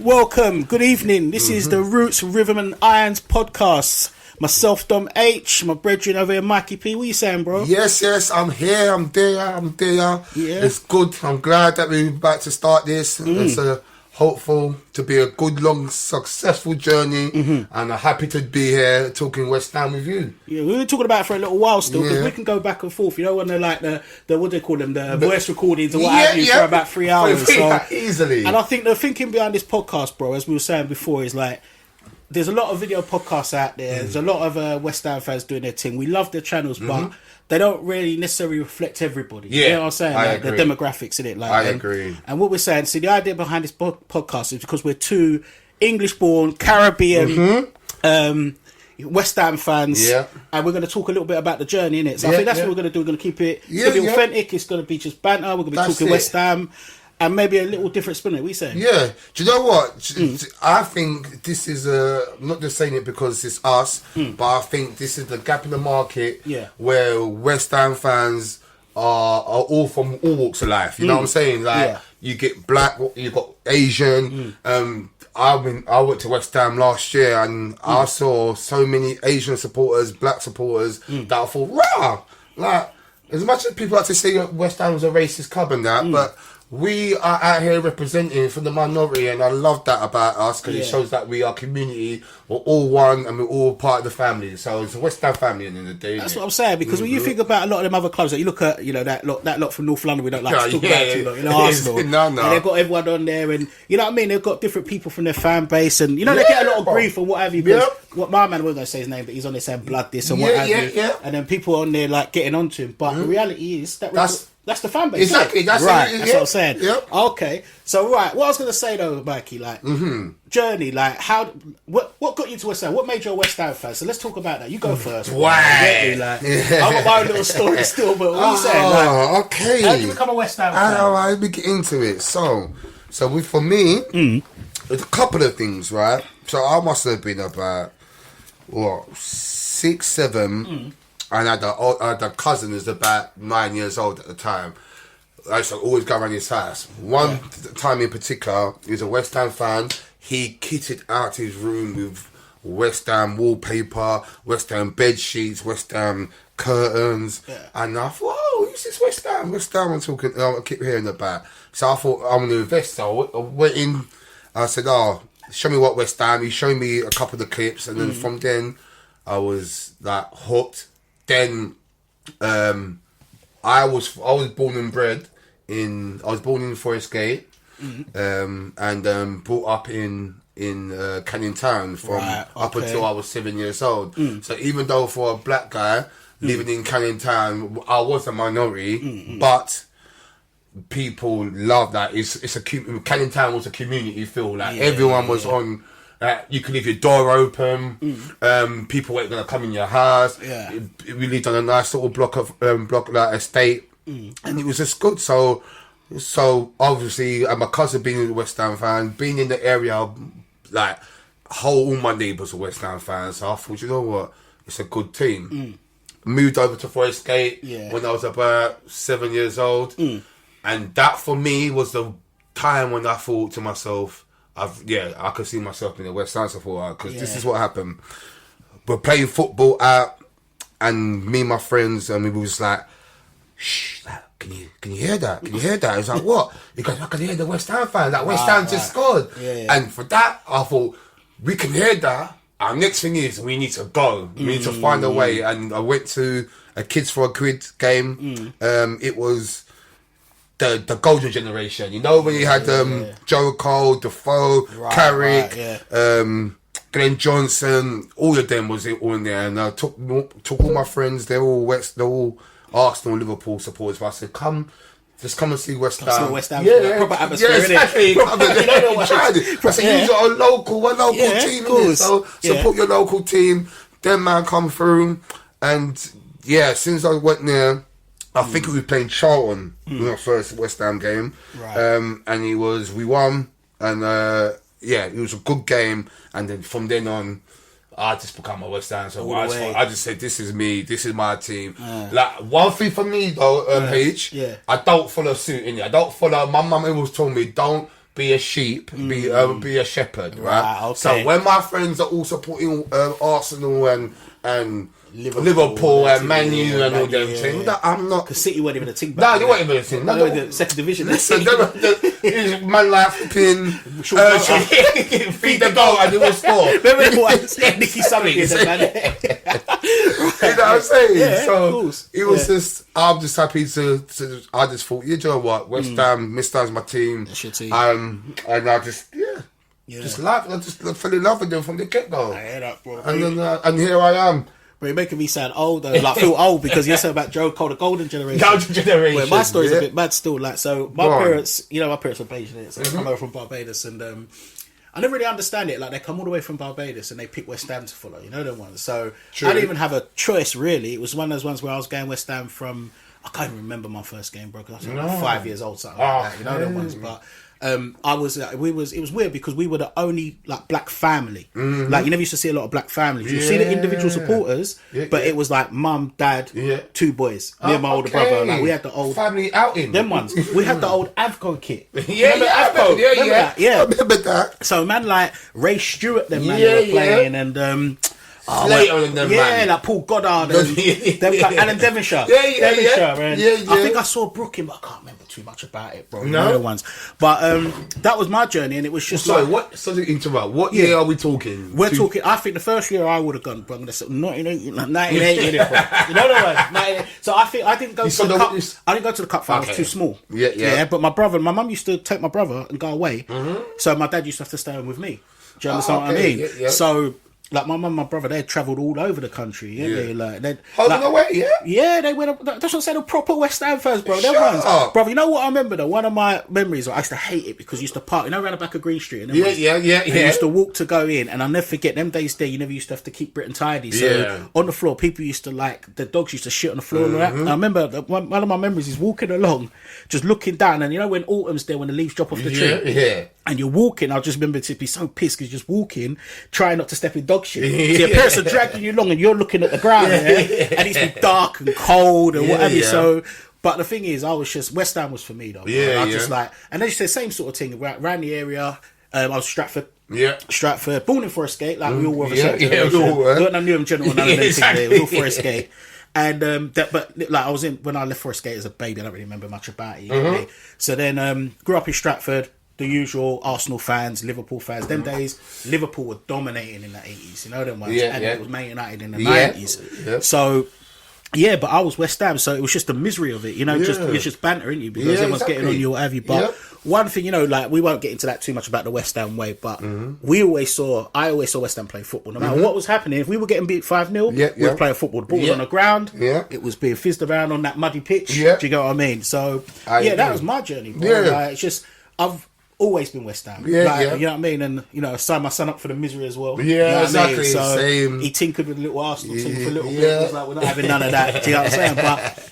Welcome, good evening. This is the Roots, Rhythm and Irons podcast. Myself, Dom H, my brethren over here, Mikey P. What you saying, bro? Yes, I'm here, I'm there. Yeah. It's good. I'm glad that we're about to start this. It's hopeful to be a good, long, successful journey. And I'm happy to be here talking West Ham with you. Yeah, we've been talking about it for a little while still, because we can go back and forth. You know, when they're like the what do they call them, the voice recordings or what have you, for about 3 hours. Easily. And I think the thinking behind this podcast, bro, as we were saying before, is like, there's a lot of video podcasts out there. There's a lot of West Ham fans doing their thing. We love their channels, but they don't really necessarily reflect everybody. Yeah, you know what I'm saying? I Like agree. the demographics in it. Like, I agree. And what we're saying, see, the idea behind this podcast is because we're two English-born, Caribbean, West Ham fans, and we're going to talk a little bit about the journey, innit? So I think that's what we're going to do. We're going to keep it authentic. It's going to be just banter. We're going to be talking West Ham. And maybe a little different spin it, we say. Yeah. Do you know what? I think this is I'm not just saying it because it's us, but I think this is the gap in the market where West Ham fans are all from all walks of life. You know what I'm saying? Like, you get black, you got Asian. I went to West Ham last year and I saw so many Asian supporters, black supporters that I thought, rah! Like, as much as people like to say West Ham was a racist club and that, but we are out here representing for the minority, and I love that about us because it shows that we are community. We're all one, and we're all part of the family. So it's a West Ham family in the day. That's what I'm saying, because when you think about a lot of them other clubs, that you look at, you know, that lot from North London, we don't like to talk about too long, you know, Arsenal. No. And they've got everyone on there, and you know what I mean. They've got different people from their fan base, and you know they get a lot of grief and what have you. Because what my man, we're going to say his name, but he's on there saying blood this and what have you. And then people on there like getting onto him, but the reality is that's the fan base. Exactly. That's right. That's what I'm saying. Yep. Okay. So right, what I was going to say though, Mikey, like journey, like what got you to West Ham? What made you a West Ham fan? So let's talk about that. You go first. Wow. I've got my own little story still, but what are you saying? Like, okay. How did you become a West Ham fan? Let me get into it. So for me, there's a couple of things, right? So I must have been about 6, 7. And I had a cousin who's about 9 years old at the time. I used to always go around his house. One time in particular, he was a West Ham fan. He kitted out his room with West Ham wallpaper, West Ham bed sheets, West Ham curtains. And I thought, who's this West Ham? West Ham I'm talking, I keep hearing about. So I thought, I'm going to invest. So I went in, I said, show me what West Ham. He showed me a couple of the clips. And then from then, I was like hooked. Then I was born and bred in Forest Gate, and brought up in Canning Town up until I was 7 years old. So even though for a black guy living in Canning Town, I was a minority, but people love that. Canning Town was a community feel. Like everyone was on. You can leave your door open. People weren't gonna come in your house. We lived on a nice little block like estate, and it was just good. So obviously, my cousin being a West Ham fan, being in the area, like all my neighbours are West Ham fans. So I thought, you know what, it's a good team. Moved over to Forest Gate when I was about 7 years old, and that for me was the time when I thought to myself, I could see myself in the West Ham supporter, because this is what happened. We're playing football out, and me and my friends, and we was like, shh, like, can you hear that? Can you hear that? It's like, what? He goes, I can hear the West Ham fans. Like, West Ham just scored. And for that, I thought, we can hear that. Our next thing is we need to go. We need to find a way. And I went to a Kids for a Quid game. It was the golden generation, you know, when you had Joe Cole, Defoe, Carrick, Glenn Johnson, all of them was all in there, and I took all my friends. They're all Arsenal, Liverpool supporters. But I said, just come and see West Ham. West Ham, proper atmosphere. Exactly. I said, you're a local team, so support your local team. Then man come through, and since I went there, I think we were playing Charlton in our first West Ham game, and we won, and it was a good game. And then from then on, I just become a West Ham. So I just said, this is me, this is my team. Like, one thing for me though, H, I don't follow suit in it. I don't follow. My mum always told me, don't be a sheep, be a shepherd, right? Okay. So when my friends are all supporting Arsenal and Liverpool and Man U and all them things, I'm not. Because City weren't even a team. No, they weren't even a team. No, they were the second division. Listen, man like flipping feed the goal and it will score. Remember what Nicky Summitt did, man? You know what I'm saying? Yeah, so it was just, I'm just happy to I just thought, you know what, West Ham, Mr. Ham's my team. That's your team. And I just, just laughed. I just fell in love with them from the get-go. I hear that, bro. And then, and here I am. But you're making me sound old, though. Like, feel old because you're saying about Joe Cole, the golden generation. Golden generation. Where my story's a bit mad still. Like, so my parents, my parents are Bayesian, so they come over from Barbados, and I never really understand it. Like, they come all the way from Barbados and they pick West Ham to follow. You know them ones. So I didn't even have a choice, really. It was one of those ones where I was going West Ham from. I can't even remember my first game, bro. Because I was like 5 years old, something like that. You know them ones, but. I was it was weird because we were the only like black family. Like you never used to see a lot of black families. You see the individual supporters, but it was like mum, dad, 2 boys, me and my older brother. Like we had the old family outing. Them ones. We had the old Avco kit. Avco. Yeah. I remember that. So man like Ray Stewart, them man were playing and. Slater and them, man. Like Paul Goddard and them, like Alan Devonshire. Devonshire, man. I think I saw Brooklyn, but I can't remember too much about it, bro. No ones. But that was my journey, and it was just. Sorry, sorry to interrupt. What year are we talking? We're talking. I think the first year I would have gone, bro. I'm gonna say 98. You know the one. So I think I didn't go to the cup. I didn't go to the cup final. I was too small. Yeah. But my mum used to take my brother and go away. So my dad used to have to stay home with me. Do you understand what I mean? Yeah. So. Like my mum and my brother, they travelled all over the country. They holding away, yeah, they went. That's what I'm saying. The proper West Ham fans, bro. Them ones, bro. You know what I remember though? One of my memories, I used to hate it because you used to park, around the back of Green Street. And you used to walk to go in, and I'll never forget them days. There, you never used to have to keep Britain tidy. So on the floor, people used to the dogs used to shit on the floor and all that. And I remember one of my memories is walking along, just looking down, and you know when autumn's there, when the leaves drop off the tree, and you're walking. I just remember to be so pissed because you're just walking, trying not to step in dog shit. So your parents are dragging you along and you're looking at the ground, and it's been dark and cold and whatever. So, but the thing is, I was just West Ham was for me though. Just like, and then you say same sort of thing around the area. I was Stratford. Stratford, born in Forest Gate, like we all were. Got no Newham General, none of them things there. We all Forest Gate. And but like I was when I left Forest Gate as a baby, I don't really remember much about it. So then grew up in Stratford. The usual Arsenal fans, Liverpool fans. Them days, Liverpool were dominating in the 80s. You know them ones? And it was Man United in the 90s. So, but I was West Ham, so it was just the misery of it. You know, it's just banter, isn't you? Because everyone's getting on you, what have you. But one thing, you know, like we won't get into that too much about the West Ham way, but I always saw West Ham play football. No matter what was happening, if we were getting beat 5-0, we were playing football. The ball was on the ground. It was being fizzed around on that muddy pitch. Do you get what I mean? So, that was my journey, bro. Like, it's just, I've always been West Ham. You know what I mean? And, you know, I signed my son up for the misery as well. You know exactly. I mean? So same. He tinkered with the little Arsenal team for a little bit. It was like, we're not having none of that. Do you know what I'm saying? But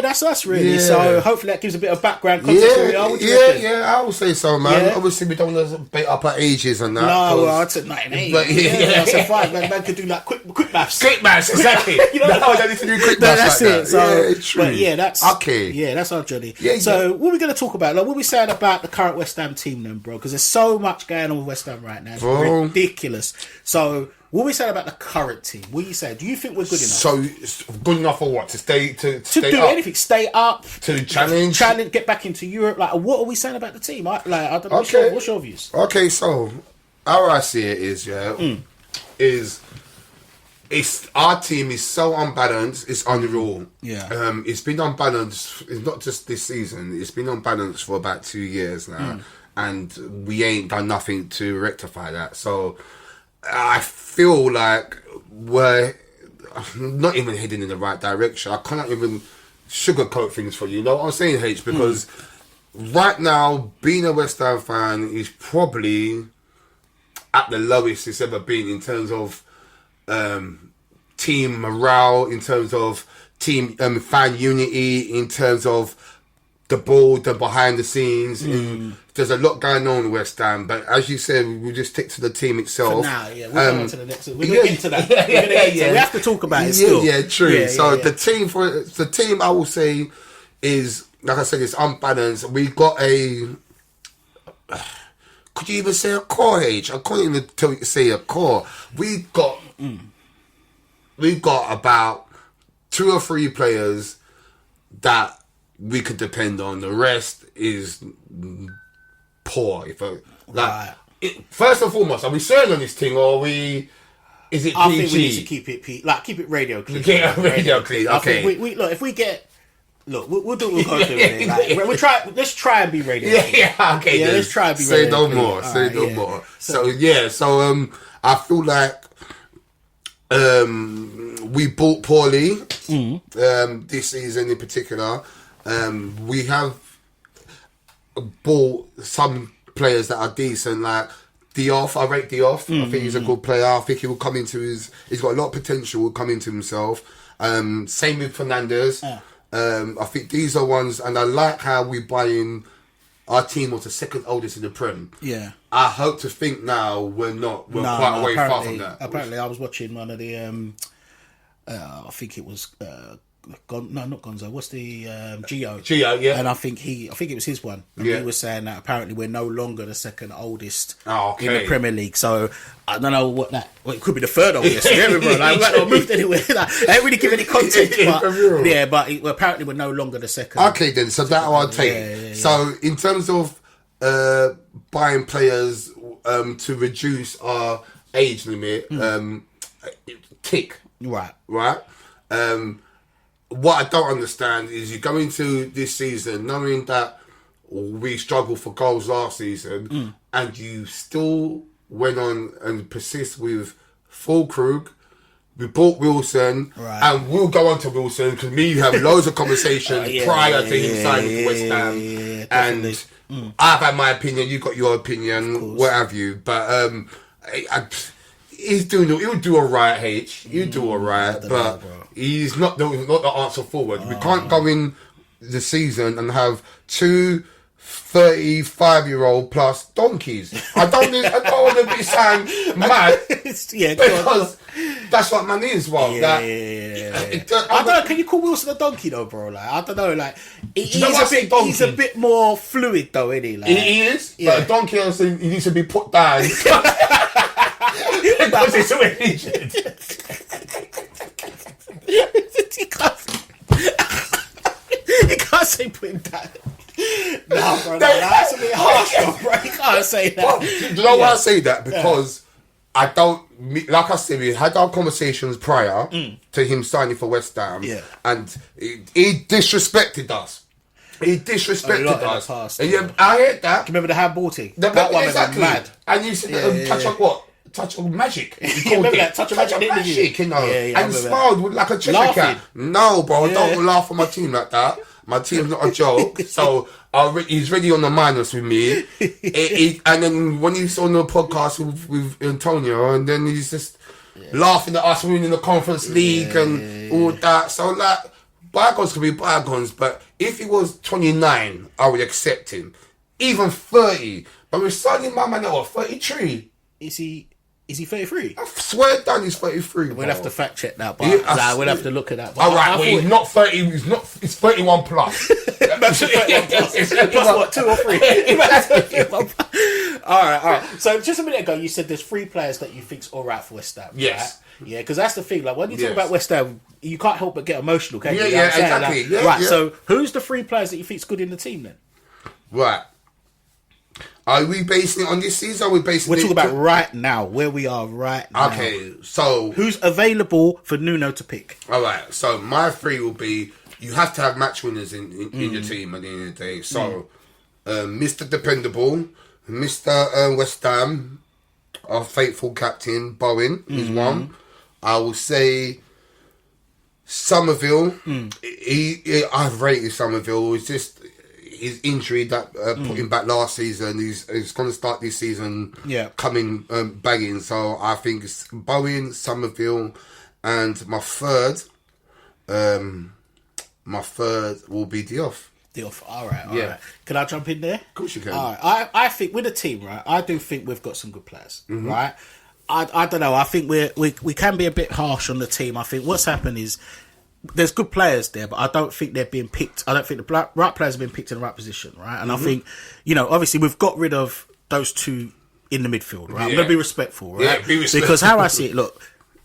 that's us really. So hopefully that gives a bit of background context where we are. I would say so, man. Obviously we don't want to bait up our ages and that. No, well, I said 1980. But I said 5. Man could do like quick maths. Quick maths, exactly. You know, I don't need to do quick maths. That's like it. So, true. But that's okay. Yeah, that's our journey. So what are we going to talk about? Like, what are we saying about the current West Ham team then, bro? Because there's so much going on with West Ham right now. It's ridiculous. So what are we saying about the current team? What are you saying? Do you think we're good enough? So good enough for what? To stay do up? Anything? Stay up? To challenge? Get back into Europe? Like, what are we saying about the team? I don't know. What's your views? Okay, so how I see it is it's our team is so unbalanced. It's unreal. It's been unbalanced. It's not just this season. It's been unbalanced for about 2 years now, and we ain't done nothing to rectify that. So I feel like we're not even heading in the right direction. I cannot even sugarcoat things for you. You know what I'm saying, H? Because right now, being a West Ham fan is probably at the lowest it's ever been in terms of team morale, in terms of team fan unity, in terms of the board, the behind the scenes. There's a lot going on in West Ham, but as you said, we'll just stick to the team itself. For now, we'll go on to the next. We're going to get into that. We have to talk about it still. True. The team, I will say, is, like I said, it's unbalanced. We got Could you even say a core, H? I couldn't even tell you to say a core. We've got about 2 or 3 players that we could depend on. The rest is poor. First and foremost, are we certain on this thing, or are we? Is it PG? I think we need to keep it keep it radio clean. Radio clean. Okay. Look, if we get. Look, we'll do what we're going to do with it. Like, let's try and be radio. Yeah, okay. Yeah, let's try and be say radio. No more. Say no more. So I feel like we bought poorly this season in particular. We have bought some players that are decent, like Diouf. I rate Diouf. I think he's a good player. I think he will come into he's got a lot of potential, will come into himself. Same with Fernandes. I think these are ones, and I like how we buy in. Our team was the second oldest in the Prem. Yeah. I hope to think now we're quite a way far from that. Apparently, I was watching one of the. I think it was. Not Gonzo. What's the Gio? Gio, yeah. And I think it was his one. And he was saying that apparently we're no longer the second oldest in the Premier League. So I don't know what that. Well, it could be the third oldest. Yeah, bro. Like, we might not moved anywhere. Like, I ain't really give any context. But apparently we're no longer the second. Okay, then. So that I'll take. Yeah. So in terms of buying players to reduce our age limit, tick. Right. What I don't understand is you go into this season knowing that we struggled for goals last season, and you still went on and persist with Fulkrug. We bought Wilson, and we'll go on to Wilson because we have loads of conversations prior to him signing for West Ham. And I've had my opinion, you've got your opinion, what have you. But he'll do all right, H. He'll do all right, but he's not the answer forward. We can't go in the season and have 2 35-year-old plus donkeys. I don't want to be sound mad because that's what man is. I don't know. Can you call Wilson a donkey though, bro? Like, I don't know. Like, he's a bit more fluid though, isn't he? Like, he is. Yeah. But a donkey, he needs to be put down. Because it's so injured. You can't say put him down. No, bro, that's a bit harsh, bro. You can't say that. Well, do you know why I say that? Because I don't, like I said, we had our conversations prior to him signing for West Ham, and he disrespected us. He disrespected us. Past, I heard that. Remember the handball thing? That one exactly. Mad. And you said, touch on what? Touch of magic. Remember that? Touch of magic, you know. And he smiled like a Cheshire cat. No, bro, don't laugh at my team like that. My team's not a joke. So he's really on the minus with me. And then when he's on the podcast with Antonio, and then he's just laughing at us winning the Conference League and all that. So like, bygones can be bygones, but if he was 29, I would accept him. Even 30. But we're signing my man at 33. Is he 33? I swear down he's 33. We'll have to fact check that, but we'll have to look at that. Alright, he's not 30, he's 31 plus. That's 31 plus. Plus what, 2 or 3? Alright. So just a minute ago, you said there's 3 players that you think's alright for West Ham. Yes. Right? Yeah, because that's the thing. Like, when you talk about West Ham, you can't help but get emotional, can you? Yeah, exactly. Like, so who's the 3 players that you think's good in the team then? Right. Are we basing it on this season? We're talking about right now, where we are right now. Okay, so who's available for Nuno to pick? All right, so my 3 will be: you have to have match winners in your team at the end of the day. So, Mr. Dependable, Mr. West Ham, our faithful captain Bowen is one. I will say Somerville. I've rated Somerville. It's just his injury that put him back last season. He's going to start this season coming banging. So I think it's Bowen, Somerville, and my third will be Diouf. All right. Can I jump in there? Of course you can. All right. I think with the team, right, I do think we've got some good players, right? I don't know. I think we can be a bit harsh on the team. I think what's happened is there's good players there, but I don't think they're being picked. I don't think the right players have been picked in the right position, right? And I think, obviously we've got rid of those two in the midfield, right? I'm going to be respectful, right? Yeah, be respectful. Because how I see it, look,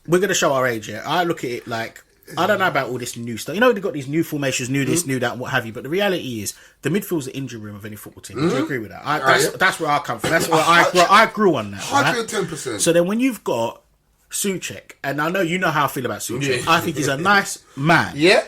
we're going to show our age here. I look at it like, I don't know about all this new stuff. You know, they've got these new formations, new this, new that, and what have you. But the reality is, the midfield's the injury room of any football team. Do you agree with that? That's where I come from. That's where I grew on that. 110%. Right? So then when you've got Souček, and I know you know how I feel about Souček. I think he's a nice man. Yeah.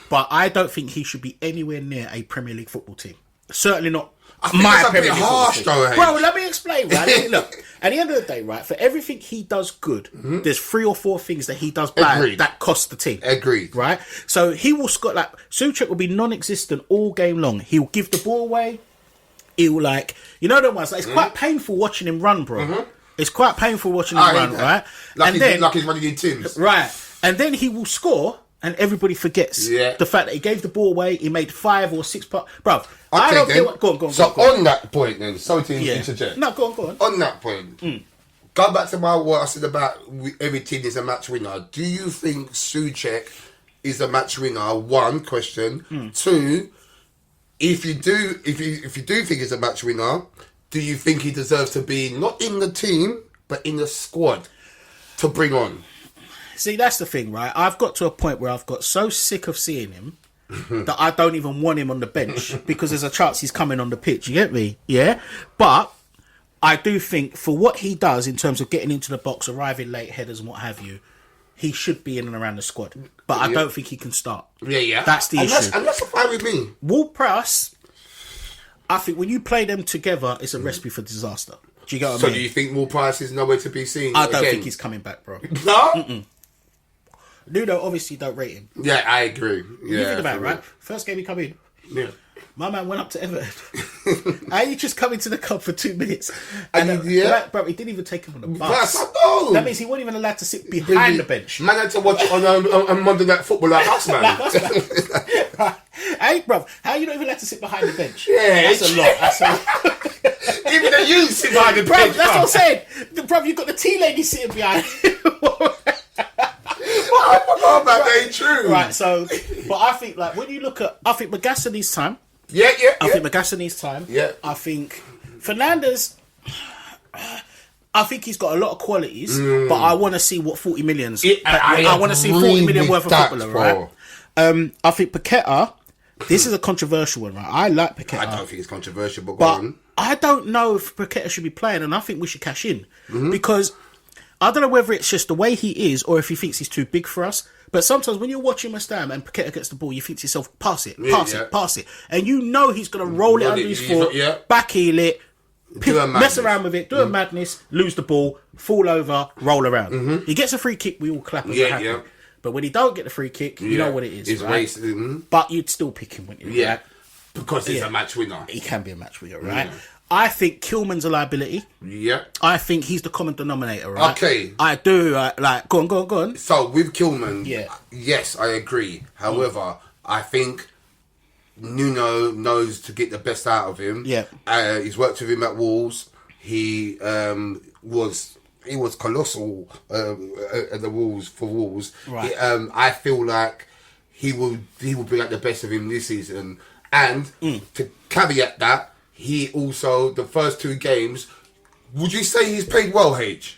But I don't think he should be anywhere near a Premier League football team. Certainly not I think my that's a Premier bit League harsh, football though, team. Bro, let me explain, right? Look, at the end of the day, right, for everything he does good, there's 3 or 4 things that he does bad that cost the team. Agreed. Right? So he will score, like, Souček will be non-existent all game long. He'll give the ball away. He'll, like, you know the ones, like, it's quite painful watching him run, bro. It's quite painful watching him run, right? Like he's running in Tims. Right. And then he will score, and everybody forgets the fact that he gave the ball away. He made 5 or 6 Bro, okay, I don't care what... Go on. On that point then, sorry to interject. No, go on. On that point, go back to what I said about every team is a match winner. Do you think Souček is a match winner? 1 question. 2, if you do think he's a match winner, do you think he deserves to be not in the team but in the squad to bring on? See, that's the thing, right? I've got to a point where I've got so sick of seeing him that I don't even want him on the bench because there's a chance he's coming on the pitch. You get me? Yeah? But I do think for what he does in terms of getting into the box, arriving late, headers and what have you, he should be in and around the squad. But I don't think he can start. Yeah. That's the issue. And that's fine with me. Ward-Prowse, I think when you play them together, it's a recipe for disaster. Do you get what I mean? So do you think Ward-Prowse is nowhere to be seen? I don't think he's coming back, bro. No? Nuno obviously don't rate him. Yeah, I agree. Yeah, You think about it, right? First game he come in. Yeah. My man went up to Everton. How you just come into the club for 2 minutes? And bro, he didn't even take him on the bus. Yes, I know. That means he wasn't even allowed to sit behind the bench. Man had to watch it on Monday Night Football like us, man. Hey, bro, how you not even allowed to sit behind the bench? Yeah, That's a lot. Even the youth sit behind the bench. That's what I'm saying. Bro, you've got the tea lady sitting behind. I forgot about that. Ain't true. Right, so, but I think, like, when you look at, I think Magassa needs time. Yeah. I think Magassa needs time. Yeah. I think Fernandes, I think he's got a lot of qualities, but I want to see what 40 millions. I want to see 40 million worth of footballer, right? I think Paqueta, this is a controversial one, right? I like Paqueta. I don't think it's controversial, but go on. I don't know if Paqueta should be playing, and I think we should cash in because I don't know whether it's just the way he is or if he thinks he's too big for us. But sometimes when you're watching West Ham and Paqueta gets the ball, you think to yourself, pass it. And you know he's going to roll it under his foot, backheel it, mess around with it, do a madness, lose the ball, fall over, roll around. He gets a free kick, we all clap as happy. But when he don't get the free kick, you know what it is, right? But you'd still pick him, wouldn't you? Yeah, because he's a match winner. He can be a match winner, right? I think Kilman's a liability. Yeah. I think he's the common denominator, right? Okay. I do, like, go on. So, with Kilman, yes, I agree. However, I think Nuno knows to get the best out of him. Yeah. He's worked with him at Wolves. He was colossal at the Wolves for Wolves. Right. I feel like he will bring out the best of him this season. And to caveat that, he also, the first 2 games, would you say he's played well, H?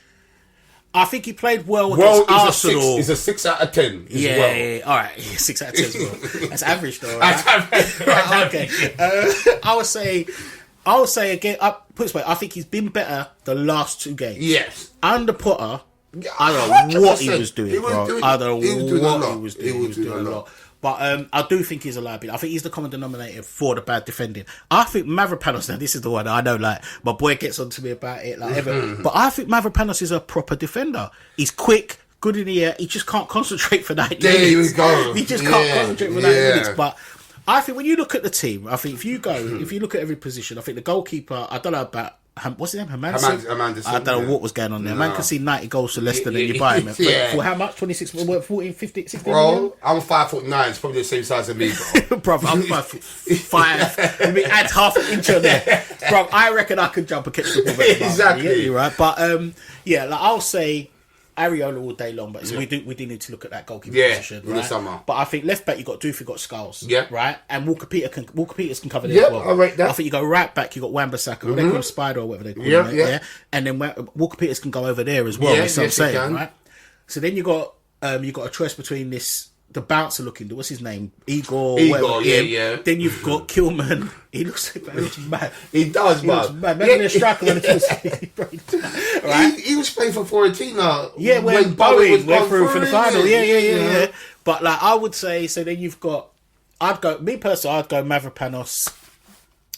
I think he played well against Arsenal. He's a 6 out of 10. Yeah. All right. 6 out of 10 as well. That's average, though. Right? That's average. Right, okay. I would say again. Put it this way, I think he's been better the last 2 games. Yes. Under Potter, I don't know what he was doing, bro. I don't know what he was doing. He was doing a lot. But I do think he's a liability. I think he's the common denominator for the bad defending. I think Mavropanos, now this is the one I know, like, my boy gets on to me about it, like, but I think Mavropanos is a proper defender. He's quick, good in the air. He just can't concentrate for 90 minutes. There we go. He just can't concentrate for 90 minutes. But I think when you look at the team, I think if you look at every position, I think the goalkeeper, I don't know about, what's his name? Hermanson? I don't know what was going on there. Man can see 90 goals to Leicester, then you buy him. For how much? 26, 14, 15, 16 million? I'm 5'9", it's probably the same size as me, bro. Bro, I'm 5'5". Let me add half an inch on there. Bro, I reckon I could jump and catch the ball. Exactly. Right? But, like I'll say, Areola all day long, but we do need to look at that goalkeeper position, in the summer. But I think left back you got Doof, you got Skulls, right, and Walker Peters can cover there as well. I rate that. I think you go right back, you got Wan-Bissaka, they call him Spider or whatever they call him, and then Walker Peters can go over there as well. That's what I'm saying, right? So then you got a choice between the bouncer looking, what's his name? Igor, yeah. Then you've got Kilman. He looks mad. He does, man. Imagine a striker when it right? He was playing for Fiorentina. Yeah, when Bowie went through for the final. Yeah. But like I would say, so then you've got. I'd go Mavropanos.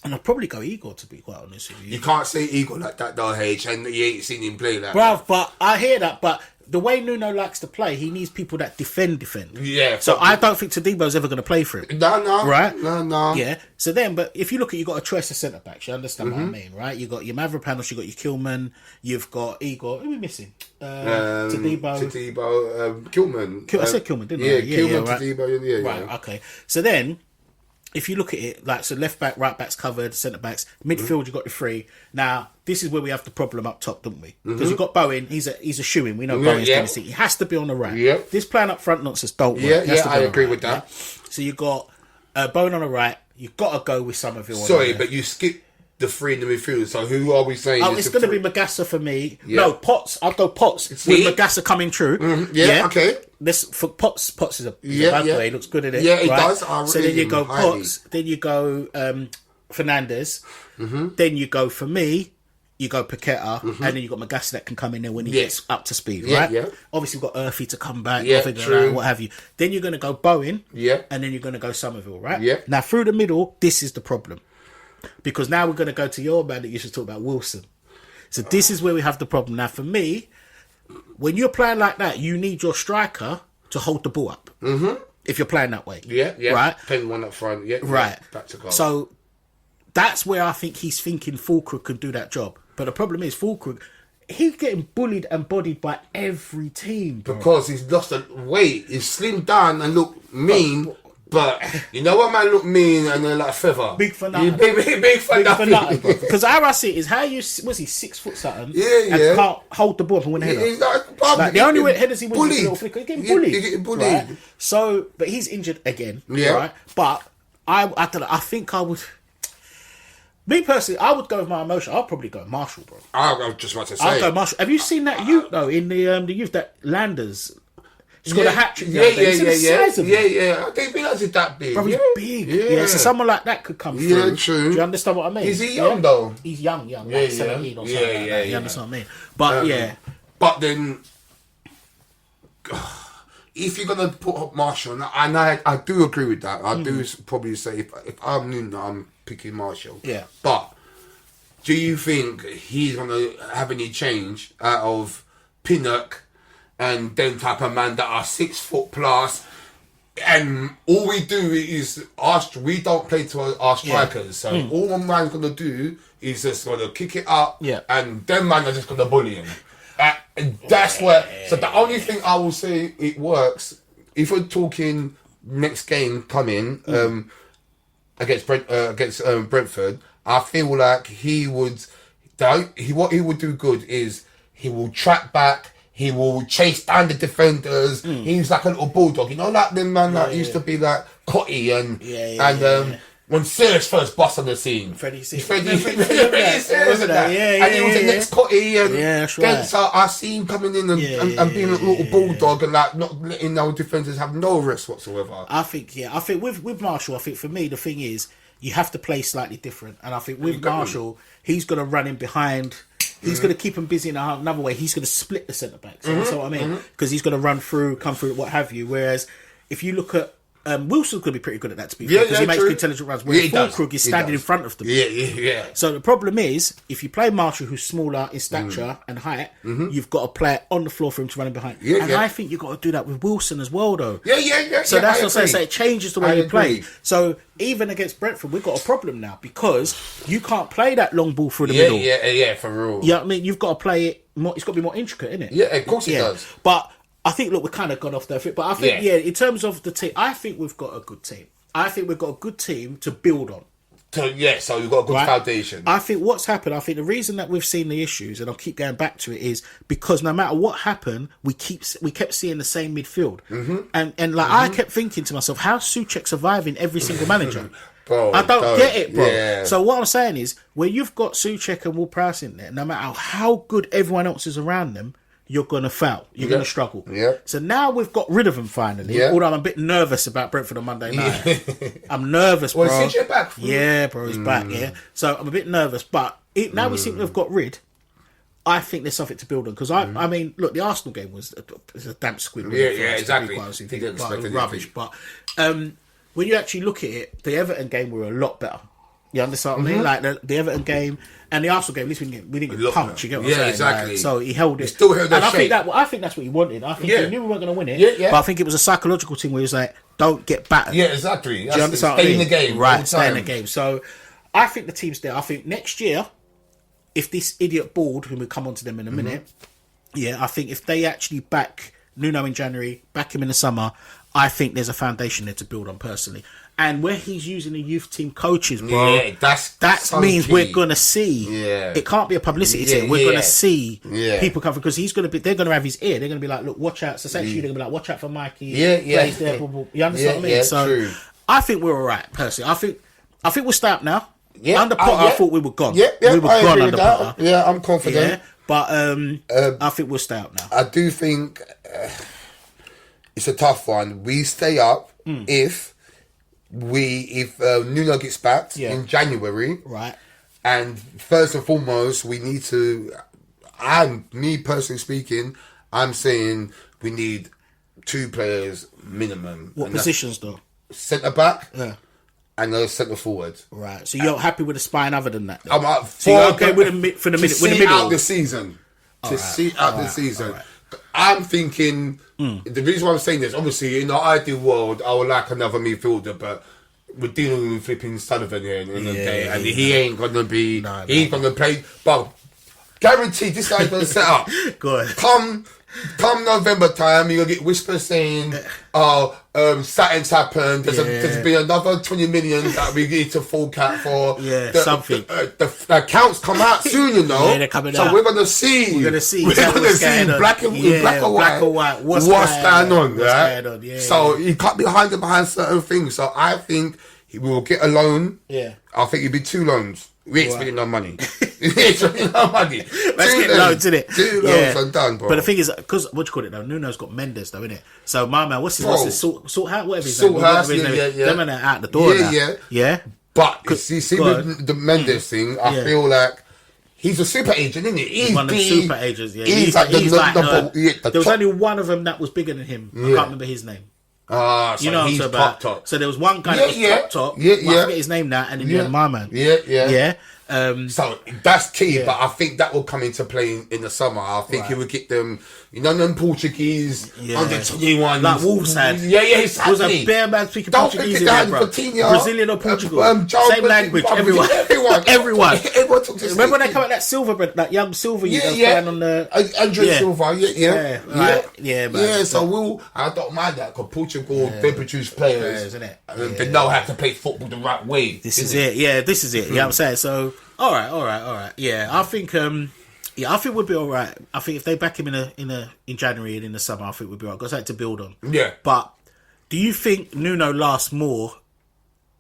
And I'd probably go Igor, to be quite honest with you. You can't say Igor like that, though, H, and you ain't seen him play like that. But I hear that, but the way Nuno likes to play, he needs people that defend. Yeah. So I don't think Tadebo's ever going to play for him. No. Right? No. Yeah. So then, but if you look at, you got a choice of centre-backs, you understand what I mean, right? You got your Mavropanos, you got your Kilman, you've got Igor. Who are we missing? Tadebo, Kilman. I said Kilman, didn't I? Yeah, Kilman, right. Tadebo, Right, okay. So then, if you look at it, like, so left back, right back's covered, centre backs, midfield, you got the three. Now, this is where we have the problem up top, don't we? Because you've got Bowen, he's a shoo-in. We know Bowen's going to see. He has to be on the right. Yep. This plan up front nonsense don't work. Yeah, I agree with that. Yeah? So you got Bowen on the right. You've got to go with Somerville. Sorry, but you skipped the three in the midfield. So who are we saying? Oh, it's going to be Magassa for me. Yeah. No, Potts. I'll go Potts with Magassa coming through. Yeah, okay. This for Potts is a bad play. He looks good at it. Yeah, it right? does. So then you go Potts. Then you go Fernandez. Then you go for me. You go Paqueta, and then you got Magassa that can come in there when he gets up to speed, right? Yeah. Obviously, we've got Earthy to come back, true. what have you. Then you're going to go Bowen, and then you're going to go Somerville, right? Yeah. Now, through the middle, this is the problem. Because now we're going to go to your man that you should talk about, Wilson. So this is where we have the problem. Now, for me, when you're playing like that, you need your striker to hold the ball up. If you're playing that way. Yeah. Right? Pin one up front. Yeah. Right. Back to goal. So that's where I think he's thinking Fulkrug can do that job. But the problem is, Fulkrug, he's getting bullied and bodied by every team. Bro. Because he's lost a weight. He's slimmed down and look mean. But you know what, man, look mean and they're like feather. Big for nothing. Big for nothing. Because how I see it is how you was he 6 foot something? Yeah. And can't hold the ball and win a header. He's like the only way headers he wins is a little flicker. He's getting bullied. He's getting bullied. Right? So, but he's injured again. Yeah. Right. But I don't know. I think I would. Me personally, I would go with my emotion. I'll probably go Marshall, bro. I was just about to say. I'll go Marshall. Have you seen that youth though in the youth that Landers? He's got a hat trick. Yeah. I didn't realise he's that big. Bro, he's big. Yeah, so someone like that could come through. Yeah, true. Do you understand what I mean? Is he young though? He's young. Like 17 or something like that. You understand what I mean? But But then, if you're going to put up Marshall, and I do agree with that. I do probably say, if I'm Nuno, I'm picking Marshall. Yeah. But, do you think he's going to have any change out of Pinnock and them type of man that are 6 foot plus, and all we do is we don't play to our strikers. So all one man's gonna do is just gonna kick it up, and them man are just gonna bully him. And that's where. So the only thing I will say it works if we're talking next game coming against Brentford. I feel like what he would do good is he will track back. He will chase down the defenders. He's like a little bulldog. You know, like them man that used to be like Cotty and when Sears first bust on the scene. Freddie Sears. And he was the next Cotty and that's right. So I see him coming in and being a little bulldog and like not letting our defenders have no rest whatsoever. I think with Marshall, I think for me the thing is you have to play slightly different. And I think with Marshall, he's gonna run in behind. He's going to keep him busy in another way. He's going to split the centre backs. You know what I mean? Because he's going to run through, come through, what have you. Whereas if you look at Wilson's going to be pretty good at that, to be fair, because he makes intelligent runs. Whereas Fulkrug is standing in front of them. Yeah. So the problem is, if you play Marshall, who's smaller in stature and height, you've got to play it on the floor for him to run in behind. I think you've got to do that with Wilson as well, though. Yeah. So that's what I'm saying. So it changes the way you play. So even against Brentford, we've got a problem now because you can't play that long ball through the middle. Yeah, for real. Yeah, I mean, you've got to play it more. It's got to be more intricate, isn't it? Yeah, of course it does. But I think, look, we've kind of gone off there. But I think, in terms of the team, I think we've got a good team. I think we've got a good team to build on. So you've got a good foundation. I think what's happened, I think the reason that we've seen the issues, and I'll keep going back to it, is because no matter what happened, we kept seeing the same midfield. And like I kept thinking to myself, how's Souček surviving every single manager? Bro, I don't get it, bro. Yeah. So what I'm saying is, where you've got Souček and Ward-Prowse in there, no matter how good everyone else is around them, you're going to fail. You're going to struggle. Yeah. So now we've got rid of them finally. Although I'm a bit nervous about Brentford on Monday night. I'm nervous, bro. Well, Souček back. Yeah, bro, he's back, yeah. So I'm a bit nervous. But now we seem to have got rid, I think there's something to build on. Because, I mean, look, the Arsenal game was a damp squid. Yeah, exactly. Rubbish. But when you actually look at it, the Everton game were a lot better. You understand what I mean? Like the Everton game and the Arsenal game, at least we didn't get punched. You get what I'm saying? Exactly. Like, so he held it. He still held that shape. I think that's what he wanted. I think he knew we weren't going to win it. But I think it was a psychological thing where he was like, "Don't get battered." Yeah, exactly. Do you understand? Stay in the game, right? Stay in the game. So I think the team's there. I think next year, if this idiot board, who we'll come on to them in a minute, I think if they actually back Nuno in January, back him in the summer, I think there's a foundation there to build on personally. And where he's using the youth team coaches, bro, that means key. We're gonna see. Yeah. It can't be a publicity thing. We're gonna see people come because they're gonna have his ear. They're gonna be like, look, watch out. So essentially, they're gonna be like, watch out for Mikey. You understand what I mean? So true. I think we're all right. Personally, I think we'll start now. Yeah. Under Potter, I thought we were gone. We were gone under Potter. Yeah, I'm confident. Yeah, but I think we'll stay up now. I do think it's a tough one. We stay up if Nuno gets backed in January, right? And first and foremost, we need to. Me personally speaking, I'm saying we need 2 players minimum. What positions though? Centre back, and a centre forward. Right. So you're happy with a spine other than that? Then? I'm up so you're okay with for the minute with the middle out the season see out the season. Right. I'm thinking the reason why I'm saying this, obviously, in the ideal world, I would like another midfielder, but we're dealing with flipping Sullivan here in the day, and he ain't gonna be. He ain't gonna play. But guaranteed, this guy's gonna set up. Good. Come November time, you're gonna get whispers saying, something's happened. There's been another 20 million that we need to fork out for. Something. The accounts come out soon, you know. They're coming out. So we're gonna see. We're gonna see black and white. What's going on, right? So you can't be hiding behind certain things. So I think he will get a loan. Yeah. I think it'll be 2 loans. We ain't spending no money. We ain't spending no money. Let's get loads, innit? 2 loans and done, bro. But the thing is, because what do you call it now? Nuno's got Mendes, though, innit? So my man, what's his Salt House, whatever his name. Them men are out the door now. Yeah. But you see with the Mendes thing, I feel like he's a super agent, isn't he? He's one of the super agents. Yeah. He's like there was only one of them that was bigger than him. I can't remember his name. So you know, he's top. So there was one guy that was top. I forget his name now, and then you had my man. Yeah. So that's key, but I think that will come into play in the summer. I think he will get them, them Portuguese under 21, like Wolves had. Exactly. It was a bare man speaking Portuguese in there, bro. Brazilian or Portugal, same language. Everyone. Everyone talks. Remember when they come at that Silva, that young Silva, playing on the Andre Silva, man. So I don't mind that because Portugal they produce players, isn't it? They know how to play football the right way. This is it. Yeah, this is it. You know what I'm saying? So. All right. Yeah, I think we'll be all right. I think if they back him in January and in the summer, I think we'll be all right. Got something to build on. Yeah. But do you think Nuno lasts more?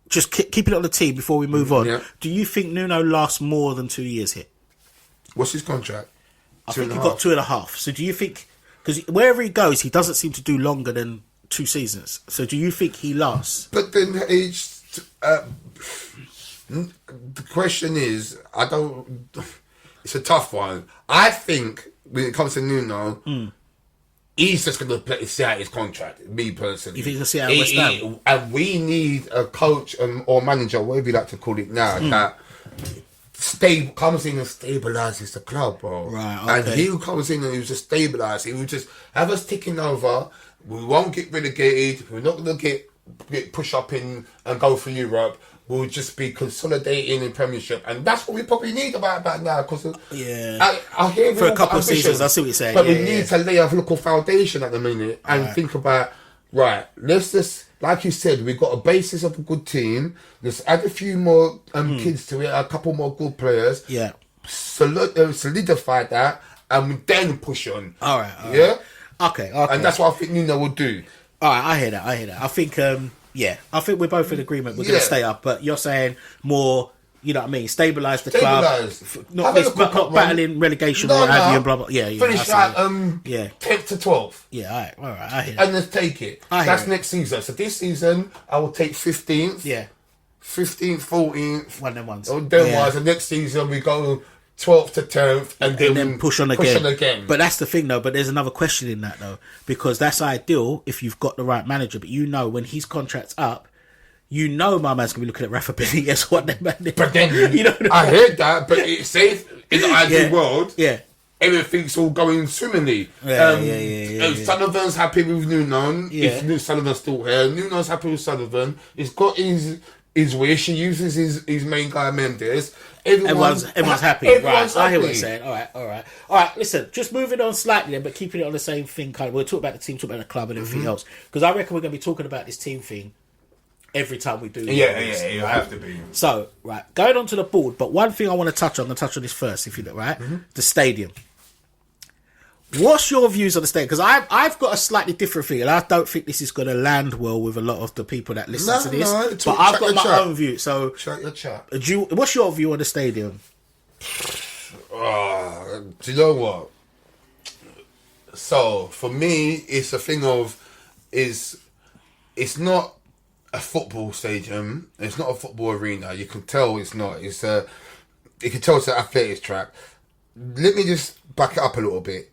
Just keep it on the team before we move on. Yeah. Do you think Nuno lasts more than 2 years here? What's his contract? I think he got 2.5. So do you think? Because wherever he goes, he doesn't seem to do longer than 2 seasons. So do you think he lasts? But then the question is, it's a tough one. I think when it comes to Nuno, he's just going to see out his contract, me personally. You think he'll see out West Ham? And we need a coach or manager, whatever you like to call it now, that comes in and stabilises the club, bro. Right, okay. And he comes in and he will just stabilise. He will just have us ticking over. We won't get relegated. We're not going to get push up in and go for Europe. We'll just be consolidating in Premiership, and that's what we probably need about now. Because I hear for a couple of seasons, I see what you're saying. But we need to lay a local foundation at the minute and think about right, let's just, like you said, we've got a basis of a good team. Let's add a few more kids to it, a couple more good players. Yeah. Solidify that, and then push on. All right. Yeah? Okay. And that's what I think Nuno will do. All right, I hear that. I think, I think we're both in agreement. We're going to stay up, but you're saying more, you know what I mean, stabilise the club. Not battling relegation or have you and blah, blah. Yeah. Finish like 10th to 12th. Yeah, all right, I hear that. And let's take it. That's next season. So this season, I will take 15th. Yeah. 15th, 14th. One of them ones. And next season, we go 12th to 10th, and then push on again. But that's the thing, though. But there's another question in that, though, because that's ideal if you've got the right manager. But when his contract's up, my man's gonna be looking at Rafa Benitez. What that man did. But then I heard that. But it's safe in the ideal world. Yeah. Everything's all going swimmingly. Sullivan's happy with Nuno. If Sullivan's still here, Nuno's happy with Sullivan. He's got his wish. He uses his main guy Mendes. Everyone's happy. Right, I hear what you're saying. All right. Listen, just moving on slightly, but keeping it on the same thing. Kind of, we'll talk about the team, talk about the club, and everything else. Because I reckon we're going to be talking about this team thing every time we do. You have to be. So, right, going on to the board. But one thing I want to touch on. I'm going to touch on this first, if you look right. The stadium. What's your views on the stadium? Because I've got a slightly different thing, and I don't think this is going to land well with a lot of the people that listen to this. But I've got my own view. So, shut your chat. What's your view on the stadium? Do you know what? So for me, it's a thing of it's not a football stadium. It's not a football arena. You can tell it's not. You can tell it's an athletics track. Let me just back it up a little bit.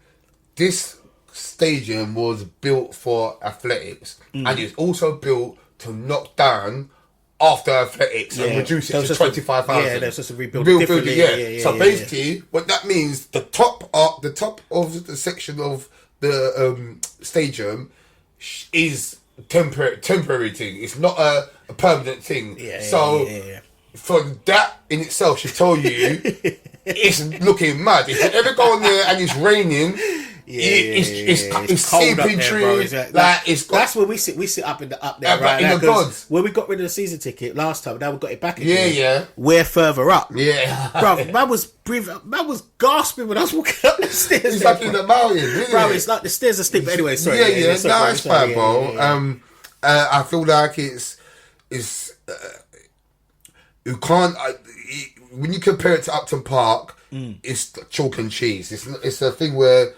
This stadium was built for athletics, and it's also built to knock down after athletics and reduce it to 25,000. Yeah, there's just a rebuilding. So basically, what that means, the top of the section of the stadium is temporary thing. It's not a permanent thing. For that in itself should tell you it's looking mad. If you ever go on there and it's raining, it's seeping through. That's where we sit. We sit up there, right? In the gods. When we got rid of the season ticket last time, now we got it back again. We're further up. Bro, man was gasping when I was walking up the stairs. It's like in the mountain, bro. It's like the stairs are steep. But anyway, sorry. It's fine, bro. I feel like it's you can't. When you compare it to Upton Park, it's chalk and cheese. It's a thing where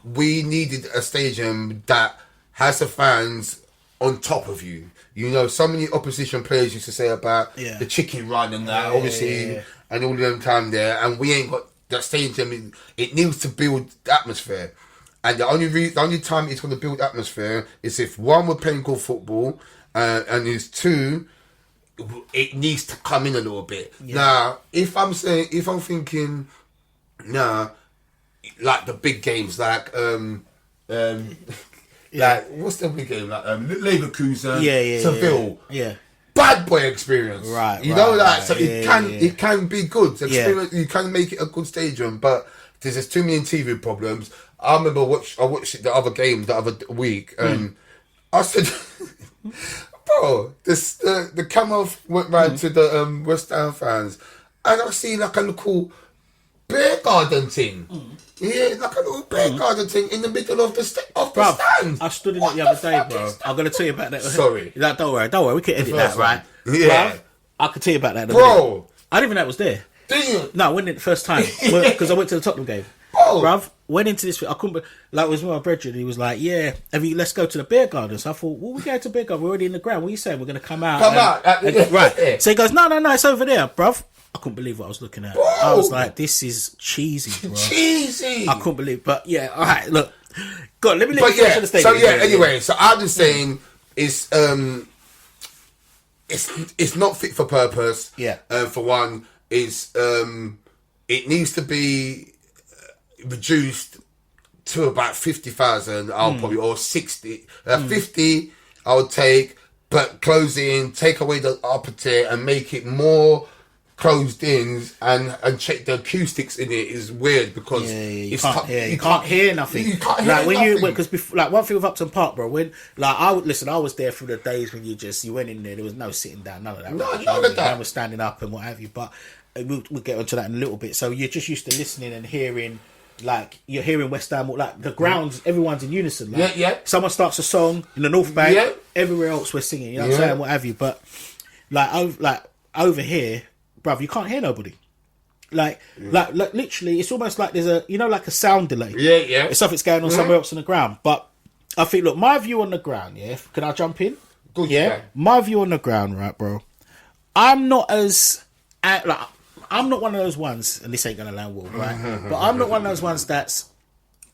we needed a stadium that has the fans on top of you. You know, so many opposition players used to say about the chicken run and that, obviously, and all of them time there, and we ain't got that stadium. It needs to build atmosphere, and the only time it's going to build atmosphere is if one, we're playing good football, and is two, it needs to come in a little bit. Now, if I'm thinking, like the big games, like like what's the big game, like Leverkusen, Seville, bad boy experience, right? You know that, so it can be good. You can make it a good stadium, but there's just too many TV problems. I remember I watched the other game the other week, and I said, bro, the camera went round to the West Ham fans, and I see like a little beer garden thing. Yeah, like a little beer garden thing in the middle of the stand. I stood in it the other day, bro. I'm going to tell you about that. Sorry. Don't worry. We can edit that, right? Yeah. Bruv, I can tell you about that. Bro. I didn't even know it was there. Did you? No, I went in the first time because I went to the Tottenham game. Bruv, went into this. I couldn't. Like, it was with my brother, and he was like, "Yeah, let's go to the beer garden." So I thought, "Well, we go to the beer garden. We're already in the ground. What are you saying? We're going to come out?" Right. So he goes, "No, it's over there, bruv." I couldn't believe what I was looking at. Bro. I was like, "This is cheesy, bro." Cheesy. I couldn't believe, but yeah. All right, look. God, let me finish the statement. So anyway, so I'm just saying it's not fit for purpose. Yeah. For one, it needs to be reduced to about 50,000. I'll probably, or 60, 50. I would take, but close in, take away the upper tier, and make it more closed in and check the acoustics in it is weird because you can't hear nothing. You can't like hear when nothing. because like one thing with Upton Park, bro. When like I was there through the days when you went in there. There was no sitting down, none of that. None of that. I was standing up and what have you. But we'll get onto that in a little bit. So you're just used to listening and hearing. Like you're hearing West Ham, like the grounds, everyone's in unison. Like, someone starts a song in the North Bank, everywhere else we're singing. You know what I'm saying? What have you? But like over here, bruv, you can't hear nobody. Like literally, it's almost like there's a like a sound delay. It's something's going on somewhere else on the ground. But I think, look, my view on the ground. Yeah, can I jump in? Good, My view on the ground, right, bro. I'm not one of those ones, and this ain't gonna land well, right? But I'm not one of those ones that's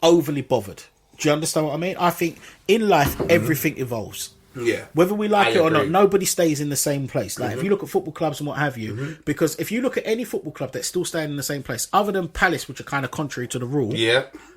overly bothered. Do you understand what I mean? I think in life everything evolves. Yeah. Whether we like it or not, nobody stays in the same place. Like if you look at football clubs and what have you, because if you look at any football club that's still staying in the same place, other than Palace, which are kind of contrary to the rule,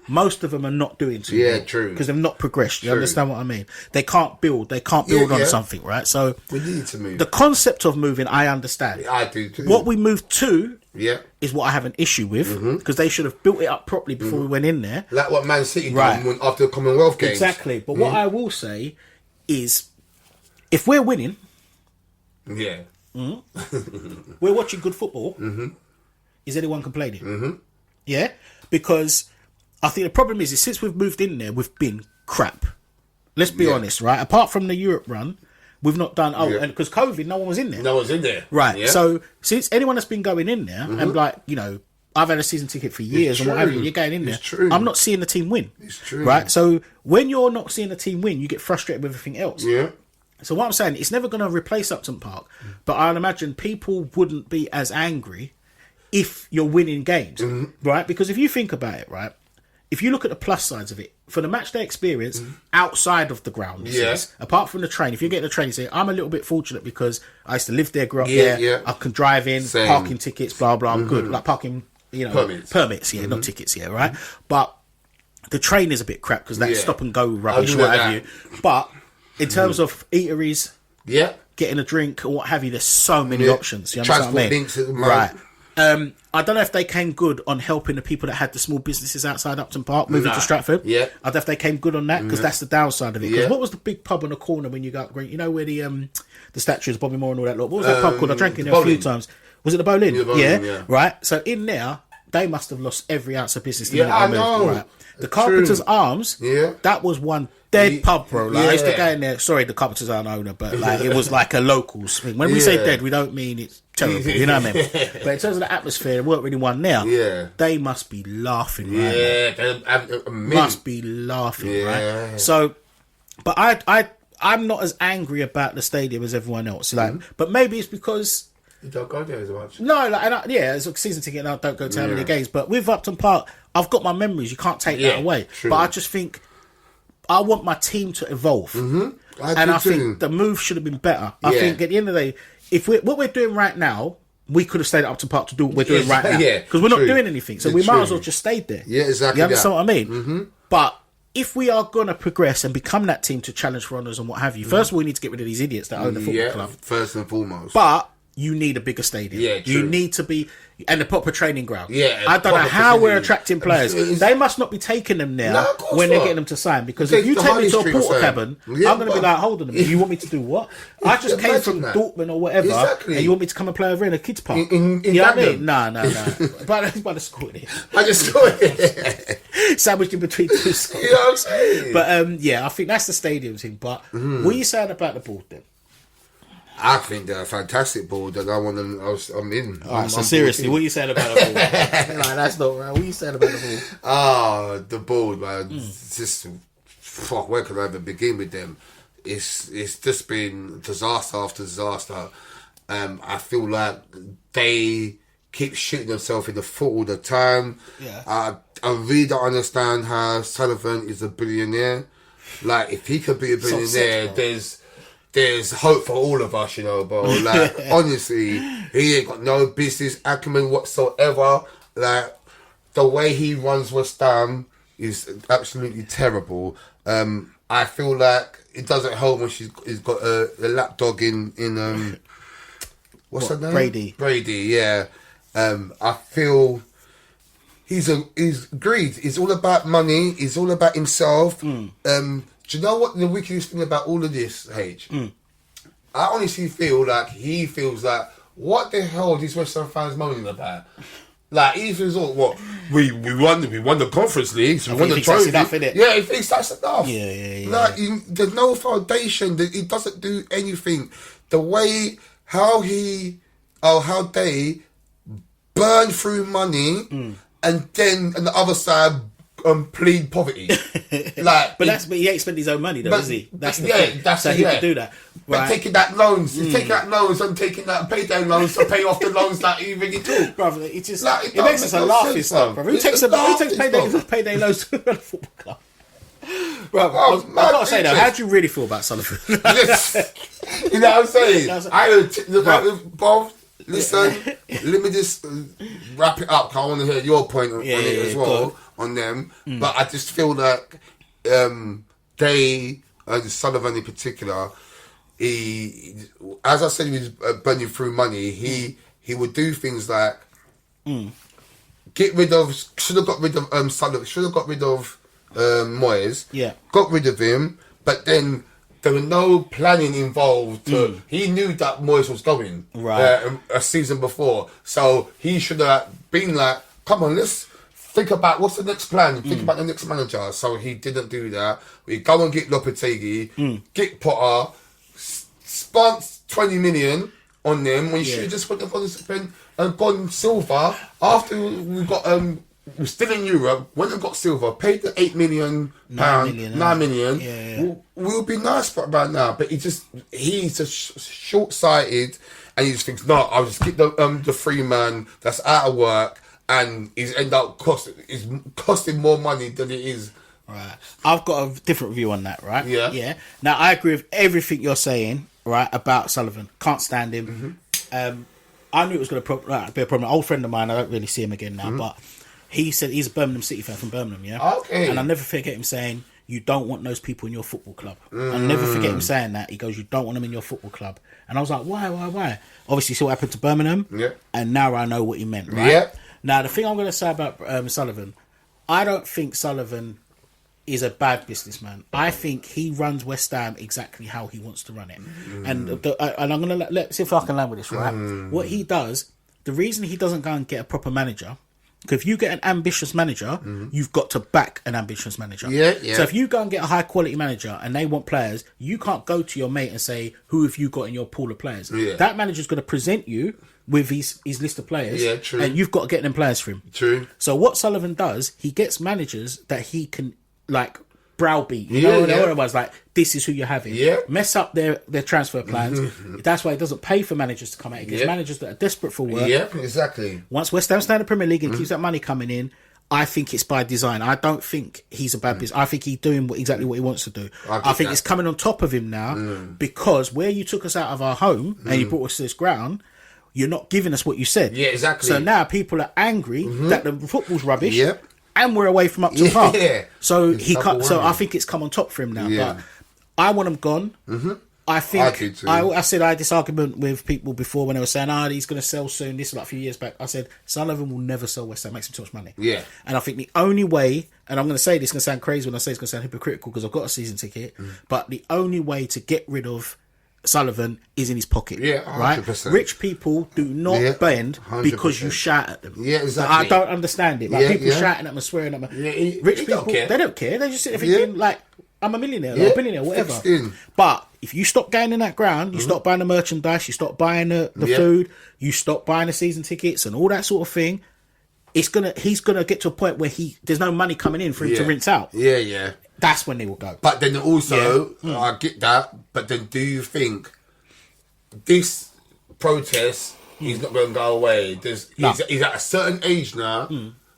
most of them are not doing so. Yeah, true. Because they've not progressed. You understand what I mean? They can't build. They can't build on something, right? So we need to move. The concept of moving, I understand. I do too. What we moved to. Yeah, is what I have an issue with because they should have built it up properly before we went in there. Like what Man City done after the Commonwealth Games. Exactly. But what I will say is, if we're winning, we're watching good football. Is anyone complaining? Yeah, because I think the problem is since we've moved in there, we've been crap. Let's be honest, right? Apart from the Europe run. We've not done and because COVID, no one was in there. No one's in there, right? Yeah. So since anyone that's been going in there, and like I've had a season ticket for years, and what have you, you're going in there. True. I'm not seeing the team win. It's true, right? So when you're not seeing the team win, you get frustrated with everything else. Yeah. So what I'm saying, it's never going to replace Upton Park, but I'd imagine people wouldn't be as angry if you're winning games, right? Because if you think about it, right. If you look at the plus sides of it, for the match day experience outside of the ground, apart from the train, if you get the train, you say, I'm a little bit fortunate because I used to live there, grew up there, I can drive in, parking tickets, blah, blah, I'm good. Like parking, permits, not tickets, right? But the train is a bit crap because that stop and go rubbish, what have you. But in terms of eateries, getting a drink or what have you, there's so many options. You understand what I mean? Links at the moment. Right. I don't know if they came good on helping the people that had the small businesses outside Upton Park moving to Stratford. I don't know if they came good on that because that's the downside of it. Because what was the big pub on the corner when you got green? You know where the statue is, Bobby Moore and all that lot. What was that pub called? I drank in there a few times. Was it the Bowling? Yeah, right. So in there, they must have lost every ounce of business. I know. Right. The Carpenter's Arms. That was one dead pub, bro. Like I used to go in there. Sorry, the Carpenters aren't owner, but like it was like a locals thing. When we say dead, we don't mean it's terrible. You know what I mean? But in terms of the atmosphere, there weren't really one now. They must be laughing, right? Must be laughing, right? So, but I'm not as angry about the stadium as everyone else. Like, but maybe it's because. You don't go there as much. No, it's a season ticket and I don't go to how many games. But with Upton Park, I've got my memories. You can't take that away. True. But I just think I want my team to evolve. I think the move should have been better. I think at the end of the day, what we're doing right now, we could have stayed at Upton Park to do what we're doing right now. Because we're not doing anything. So we might as well just stayed there. Yeah, exactly. You understand what I mean? But if we are going to progress and become that team to challenge for honours and what have you, first of all, we need to get rid of these idiots that own the football club. First and foremost. But you need a bigger stadium. Yeah, true. You need to be and a proper training ground. Yeah, I don't know how we're attracting players. They must not be taking them there when they're getting them to sign. Because if you take me to a porter cabin, I'm going to be like, hold on a minute, you want me to do what? I just came from Dortmund or whatever, and you want me to come and play over in a kids' park? In you know what I mean? No. By the school there. I just scored it. Sandwiched in between two schools. You know what I'm saying? But I think that's the stadium thing. But what are you saying about the board then? I think they're a fantastic board, and I'm in. Alright, so seriously, what are you saying about the board? Like, that's not right. What are you saying about the board? The board, man. It's just, where can I even begin with them? It's just been disaster after disaster. I feel like they keep shooting themselves in the foot all the time. I really don't understand how Sullivan is a billionaire. Like, if he could be a billionaire, there's hope for all of us, bro. Like, honestly, he ain't got no business acumen whatsoever. Like, the way he runs West Ham is absolutely terrible. I feel like it doesn't help when he's got a lapdog in what's her name? Brady. Brady, yeah. I feel he's greed. It's all about money. It's all about himself. Do you know what the wickedest thing about all of this, H? I honestly feel like he feels like, what the hell are these West Ham fans moaning about? Like, he feels all, what, we won the Conference League, so we won the trophy. Enough, innit? Yeah, he thinks that's enough. Yeah. Like, there's no foundation. He doesn't do anything. The way, how they burn through money, and then on the other side, plead poverty. Like, but he ain't spent his own money though, is he? That's the thing. So he can do that. But taking that loans, taking out loans and taking that payday loans to pay off the loans that he really took. Brother, it just it makes us a laughing stock, brother. Who takes payday loans to a football club? Bro, I've got to say though, how do you really feel about Sullivan? You know what I'm saying? Both. Listen, let me just wrap it up, because I want to hear your point on it as well, on them. But I just feel like Sullivan in particular, he, as I said, he was burning through money. He would do things like should have got rid of Sullivan, should have got rid of Moyes. Yeah, got rid of him, but then there was no planning involved. He knew that Moyes was going a season before, so he should have been like, "Come on, let's think about what's the next plan. Think about the next manager." So he didn't do that. We go and get Lopetegui, get Potter, spent 20 million on them when you should have just went and spent and gone Silva after we got we're still in Europe. Went and got Silva, paid the £8 million, £9 million. Yeah. We'll be nice about now, but he's just short-sighted, and he just thinks, no, I'll just get the free man that's out of work, and he's end up costing more money than it is. Right. I've got a different view on that, right? Yeah. Now, I agree with everything you're saying, right, about Sullivan. Can't stand him. I knew it was going to be a problem. An old friend of mine, I don't really see him again now, but he said he's a Birmingham City fan from Birmingham, yeah? Okay. And I'll never forget him saying, you don't want those people in your football club. I'll never forget him saying that. He goes, you don't want them in your football club. And I was like, why? Obviously, see what happened to Birmingham. Yeah. And now I know what he meant, right? Yeah. Now, the thing I'm going to say about Sullivan, I don't think Sullivan is a bad businessman. I think he runs West Ham exactly how he wants to run it. And I'm going to let's see if I can land with this, right? What he does, the reason he doesn't go and get a proper manager, because if you get an ambitious manager, you've got to back an ambitious manager. Yeah. So if you go and get a high quality manager and they want players, you can't go to your mate and say, who have you got in your pool of players? Yeah. That manager's going to present you with his list of players. Yeah, true. And you've got to get them players for him. True. So what Sullivan does, he gets managers that he can, like, browbeat. You know what it was? Like, this is who you're having. Yeah. Mess up their transfer plans. That's why he doesn't pay for managers to come out. He gets managers that are desperate for work. Yeah, exactly. Once West Ham stay in the Premier League and keeps that money coming in, I think it's by design. I don't think he's a bad business. I think he's doing exactly what he wants to do. I think it's coming on top of him now because where you took us out of our home and you brought us to this ground, you're not giving us what you said. Yeah, exactly. So now people are angry that the football's rubbish. Yep. And we're away from Upton Park. So he can't. So I think it's come on top for him now. Yeah. But I want him gone. I think I said I had this argument with people before when they were saying, he's going to sell soon. This was like a few years back. I said Sullivan will never sell West Ham. Makes him too much money. Yeah. And I think the only way, and I'm going to say this, it's going to sound crazy when I say it's going to sound hypocritical because I've got a season ticket, but the only way to get rid of Sullivan is in his pocket. Yeah, 100%. Right? Rich people do not bend 100%. Because you shout at them. Yeah, exactly. I don't understand it. Like people shouting at them and swearing at them. Rich people, they don't care. They just sit there thinking like, I'm a millionaire or a billionaire, whatever. But if you stop going in that ground, you stop buying the merchandise, you stop buying the food, you stop buying the season tickets and all that sort of thing, he's gonna get to a point where there's no money coming in for him to rinse out. Yeah. That's when they will go. But then also, I get that, but then do you think this protest is not going to go away? He's at a certain age now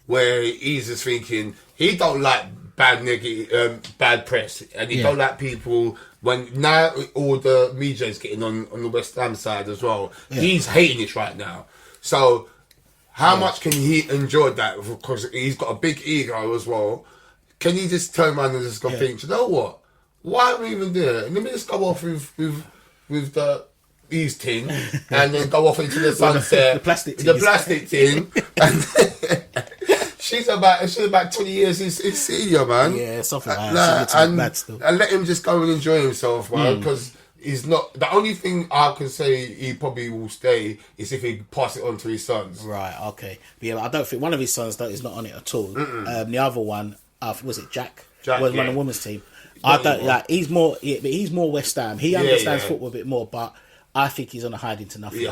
where he's just thinking he don't like bad press, and he don't like people. When now all the media is getting on the West Ham side as well, he's hating it right now. So how much can he enjoy that? Because he's got a big ego as well. Can you just turn around and just go think, you know what? Why are we even there? Let me just go off with the his tin and then go off into the sunset. The plastic tin. And she's about 20 years his senior, man. Yeah, something like that. And let him just go and enjoy himself, man, because he's not. The only thing I can say he probably will stay is if he pass it on to his sons. Right. Okay. But yeah, I don't think one of his sons is not on it at all. The other one, was it Jack? Was on the women's team. I don't like. He's more. Yeah, but he's more West Ham. He understands football a bit more, but I think he's on a hiding to nothing.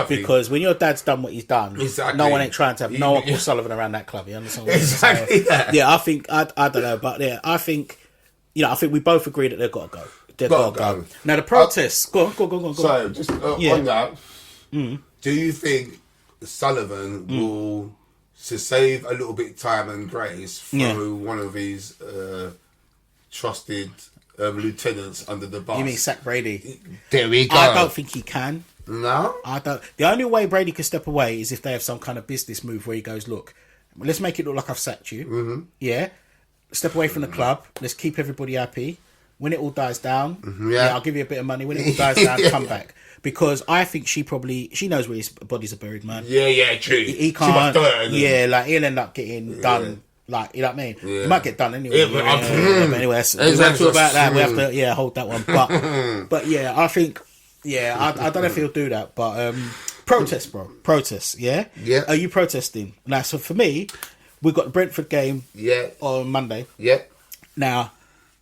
Because when your dad's done what he's done, no one ain't trying to have no Uncle Sullivan around that club. You understand? What exactly. So, yeah, I think I don't know, but yeah, I think I think we both agree that they've got to go. They've got to go. Now the protests. Go on. So just on that, do you think Sullivan will to save a little bit of time and grace through one of his trusted lieutenants under the bus? You mean sack Brady? There we go. I don't think he can. No? I don't. The only way Brady can step away is if they have some kind of business move where he goes, look, let's make it look like I've sacked you. Mm-hmm. Yeah. Step away from the club. Let's keep everybody happy. When it all dies down, I'll give you a bit of money. When it all dies down, come back. Because I think she knows where his bodies are buried, man. Yeah, true. He can't. Like he'll end up getting done. Like, you know what I mean? Yeah. He might get done anyway. But anyway, we'll talk about that. We have to, hold that one. But yeah, I think, I don't know if he'll do that. But protest, bro. Protest, yeah? Yeah. Are you protesting? Now, so for me, we've got the Brentford game on Monday. Yeah. Now,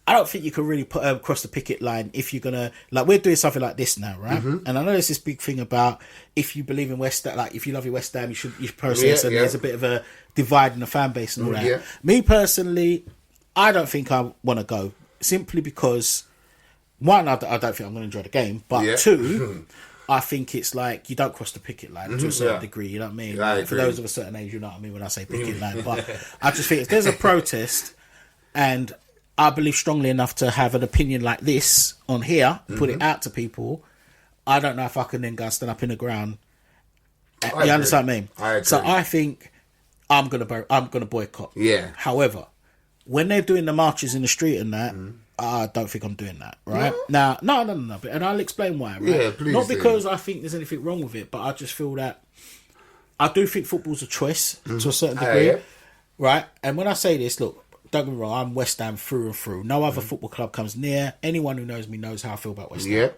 I don't think you can really put across the picket line if you're gonna we're doing something like this now, right? Mm-hmm. And I know there's this big thing about if you believe in West Ham, like if you love your West Ham, you should protest, and there's a bit of a divide in the fan base and all that. Yeah. Me personally, I don't think I want to go simply because one, I don't think I'm going to enjoy the game, but two, I think it's like you don't cross the picket line to a certain degree. You know what I mean? Like, for those of a certain age, you know what I mean when I say picket line. But I just think if there's a protest and I believe strongly enough to have an opinion like this on here, put it out to people, I don't know if I can then go and stand up in the ground. You understand what I mean? I agree. So I think I'm gonna boycott. Yeah. However, when they're doing the marches in the street and that, I don't think I'm doing that. Right? Now, no. And I'll explain why. Right? Yeah, please. Not because I think there's anything wrong with it, but I just feel that I do think football's a choice to a certain degree. Right? And when I say this, look, don't get me wrong, I'm West Ham through and through. No other football club comes near. Anyone who knows me knows how I feel about West Ham. Yeah.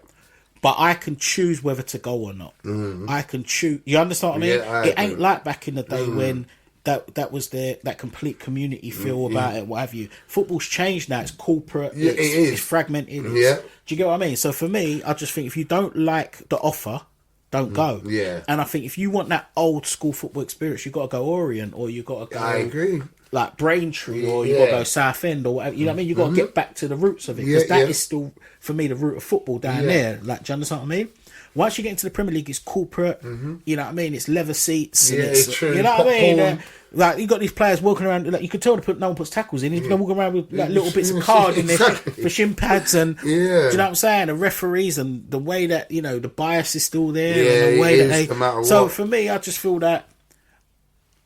But I can choose whether to go or not. Mm-hmm. I can choose. You understand what I mean? Yeah, it ain't like back in the day when that was that complete community feel about it, what have you. Football's changed now. It's corporate. Yeah, it's fragmented. Do you get what I mean? So for me, I just think if you don't like the offer, don't go. Yeah. And I think if you want that old school football experience, you got to go Orient or you got to go. I agree. Like Braintree or you got to go Southend or whatever. You know what I mean? You got to get back to the roots of it because that is still, for me, the root of football down there. Like, do you understand what I mean? Once you get into the Premier League, it's corporate. You know what I mean? It's leather seats. And it's true. You know what I mean? Like you got these players walking around. Like you could tell no one puts tackles in. He's walking around with like little bits of card in there for shin pads and. Do you know what I'm saying? The referees and the way that the bias is still there. And the way that they. No matter so what. For me, I just feel that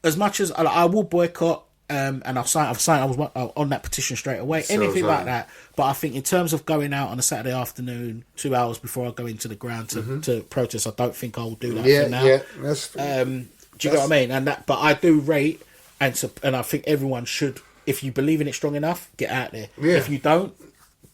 as much as I will boycott. And I was on that petition straight away. Anything like that. But I think in terms of going out on a Saturday afternoon, 2 hours before I go into the ground to protest, I don't think I'll do that for now. Yeah, do you know what I mean? But I do rate and I think everyone should. If you believe in it strong enough, get out there. Yeah. If you don't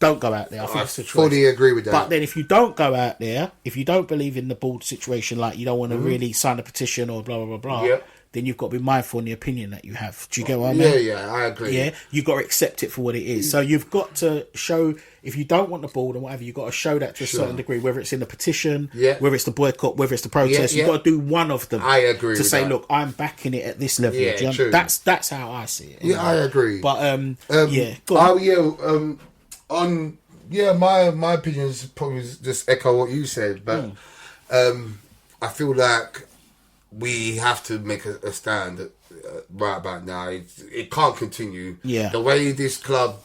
go out there. I think it's a choice. Fully agree with that. But then if you don't go out there, if you don't believe in the board situation, like you don't want to really sign a petition or blah blah blah blah. Then you've got to be mindful in the opinion that you have. Do you get what I mean? Yeah, I agree. Yeah, you've got to accept it for what it is. So you've got to show, if you don't want the board and whatever, you've got to show that to a certain degree, whether it's in the petition, whether it's the boycott, whether it's the protest. You've got to do one of them. I agree to say, look, I'm backing it at this level. Yeah, true. That's how I see it. Yeah, I agree. But go on. My opinion is probably just echo what you said, but I feel like we have to make a stand right about now. It can't continue. Yeah. The way this club,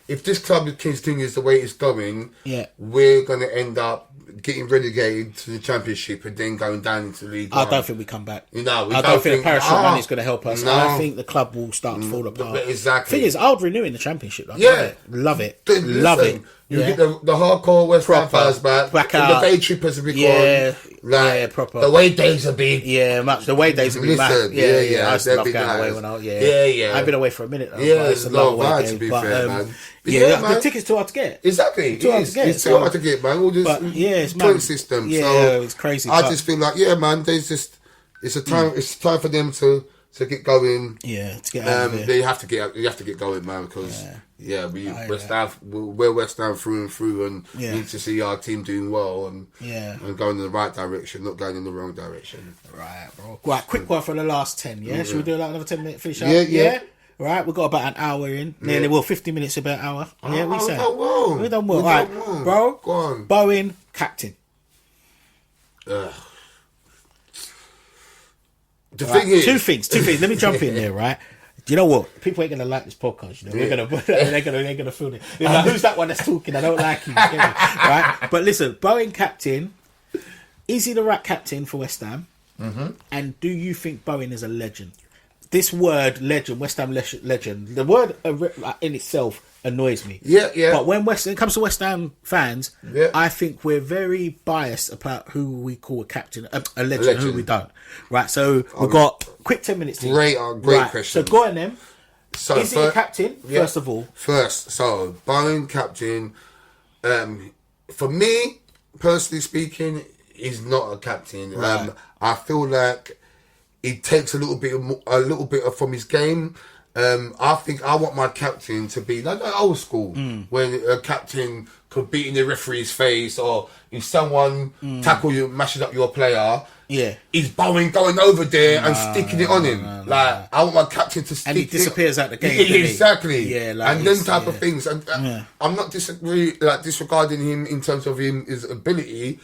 if this club continues the way it's going, we're going to end up getting relegated to the Championship and then going down into League One. I don't think we come back. I don't think the parachute money is going to help us. No. I think the club will start to fall apart. Exactly. Thing is, I would renew in the Championship. Love it. Listen, You get the hardcore West Ham fans back out. The day trippers will be gone. Like, proper. The away days will be. Yeah, much. The away days will be back. Yeah. I used to love going away when I was. Yeah. I've been away for a minute though. Yeah, it's a lot of to be fair, man. Man. The ticket's too hard to get. Exactly. Too hard to get. It's too hard to get, man. All this it's point system. Yeah, so it's crazy. I just feel like, man, it's a time. It's time for them to get going. Yeah, to get out of They have to get going, man, because we're West Ham through and through, and need to see our team doing well and going in the right direction, not going in the wrong direction. Right, bro. Right, quick one for the last 10. Yeah, should we do like another 10-minute finish up? Yeah. Right, we've got about an hour in. Nearly, 50 minutes, about an hour. Yeah, we say. We done well. Right, bro. Go on. Bowen, captain. The thing is, two things. Let me jump in there, right? Do you know what? People ain't gonna like this podcast. You know, they're gonna feel it. They're like, who's that one that's talking? I don't like him. Right? But listen, Bowen captain. Is he the right captain for West Ham? Mm-hmm. And do you think Bowen is a legend? This word, legend, West Ham legend. The word in itself annoys me. Yeah. But when it comes to West Ham fans, I think we're very biased about who we call a captain, a legend, and who we don't. Right, so we've got quick 10 minutes. Great question. So go on then. So is he a captain, first of all? So Bowen captain. For me, personally speaking, he's not a captain. Right. I feel like he takes a little bit from his game. I think I want my captain to be like old school, when a captain could beat in the referee's face, or if someone tackle you, mashing up your player. Yeah, he's Bowen going over there and sticking it on him. I want my captain to stick, and he disappears out the game. Exactly. Yeah, and them type of things. And I'm not disregarding him in terms of his ability.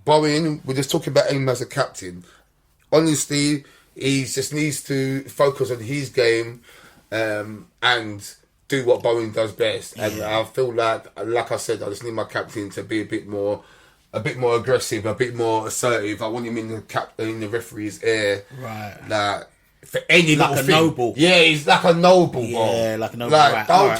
Bowen, we're just talking about him as a captain. Honestly, he just needs to focus on his game and do what Bowen does best. And I feel like I said, I just need my captain to be a bit more aggressive, a bit more assertive. I want him in the referee's ear, right? Like for any like little a thing. Noble. Yeah, he's like a noble. Yeah, like a noble. Like don't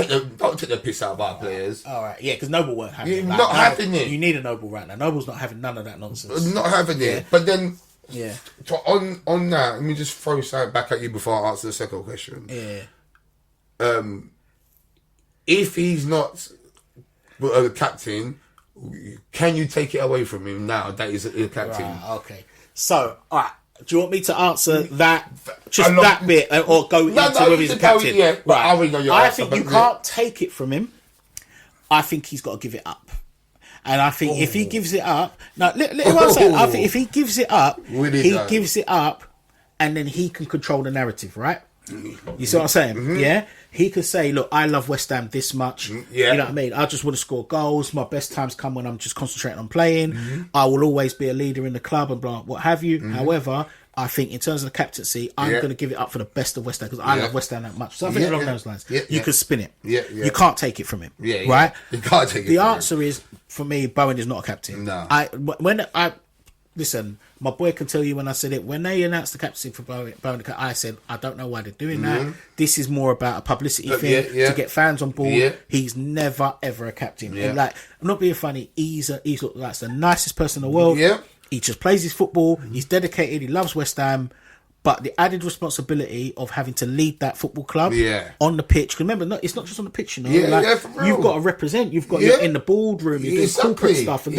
take the piss out of our players. All right, yeah, because Noble won't have it. Not having it. You need a Noble right now. Noble's not having none of that nonsense. Not having it. But then. Yeah. So on that, let me just throw something back at you before I answer the second question. Yeah. If he's not a captain, can you take it away from him now that he's a captain? Right, okay. So, all right. Do you want me to answer that, that bit, or go into whether he's a captain? Right. I think you can't take it from him. I think he's got to give it up. And I think if he gives it up, I think if he gives it up, gives it up, and then he can control the narrative, right? You see what I'm saying? Mm-hmm. Yeah, he could say, "Look, I love West Ham this much. Yeah. You know what I mean? I just want to score goals. My best times come when I'm just concentrating on playing. Mm-hmm. I will always be a leader in the club and blah, what have you." Mm-hmm. However, I think in terms of the captaincy, I'm going to give it up for the best of West Ham because I love West Ham that much. So I think along those lines, you could spin it. You can't take it from him. Right? You can't take it. The answer is, for me, Bowen is not a captain. No. Listen, my boy can tell you when I said it. When they announced the captaincy for Bowen, I said, I don't know why they're doing that. This is more about a publicity thing to get fans on board. Yeah. He's never ever a captain. Yeah. And I'm not being funny. He's like the nicest person in the world. Yeah. He just plays his football. He's dedicated. He loves West Ham. But the added responsibility of having to lead that football club on the pitch. Because remember, it's not just on the pitch, you know. You've got to represent. You've got you're in the boardroom. You're doing corporate stuff, and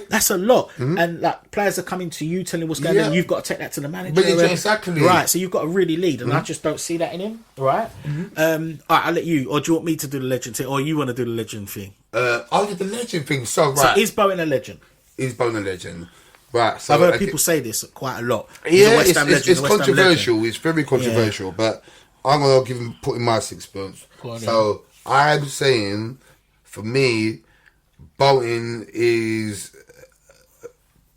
that's a lot. Mm-hmm. And players are coming to you, telling what's going on. You've got to take that to the manager. Exactly. Right. So you've got to really lead, and I just don't see that in him. Right. Mm-hmm. All right, I'll let you. Or do you want me to do the legend thing, or you want to do the legend thing? I'll do the legend thing. So is Bowen a legend? Is Bowen a legend? Right, so I've heard people say this quite a lot. It's controversial. It's very controversial, but I'm gonna put in my sixpence. So I'm saying, for me, Bowen is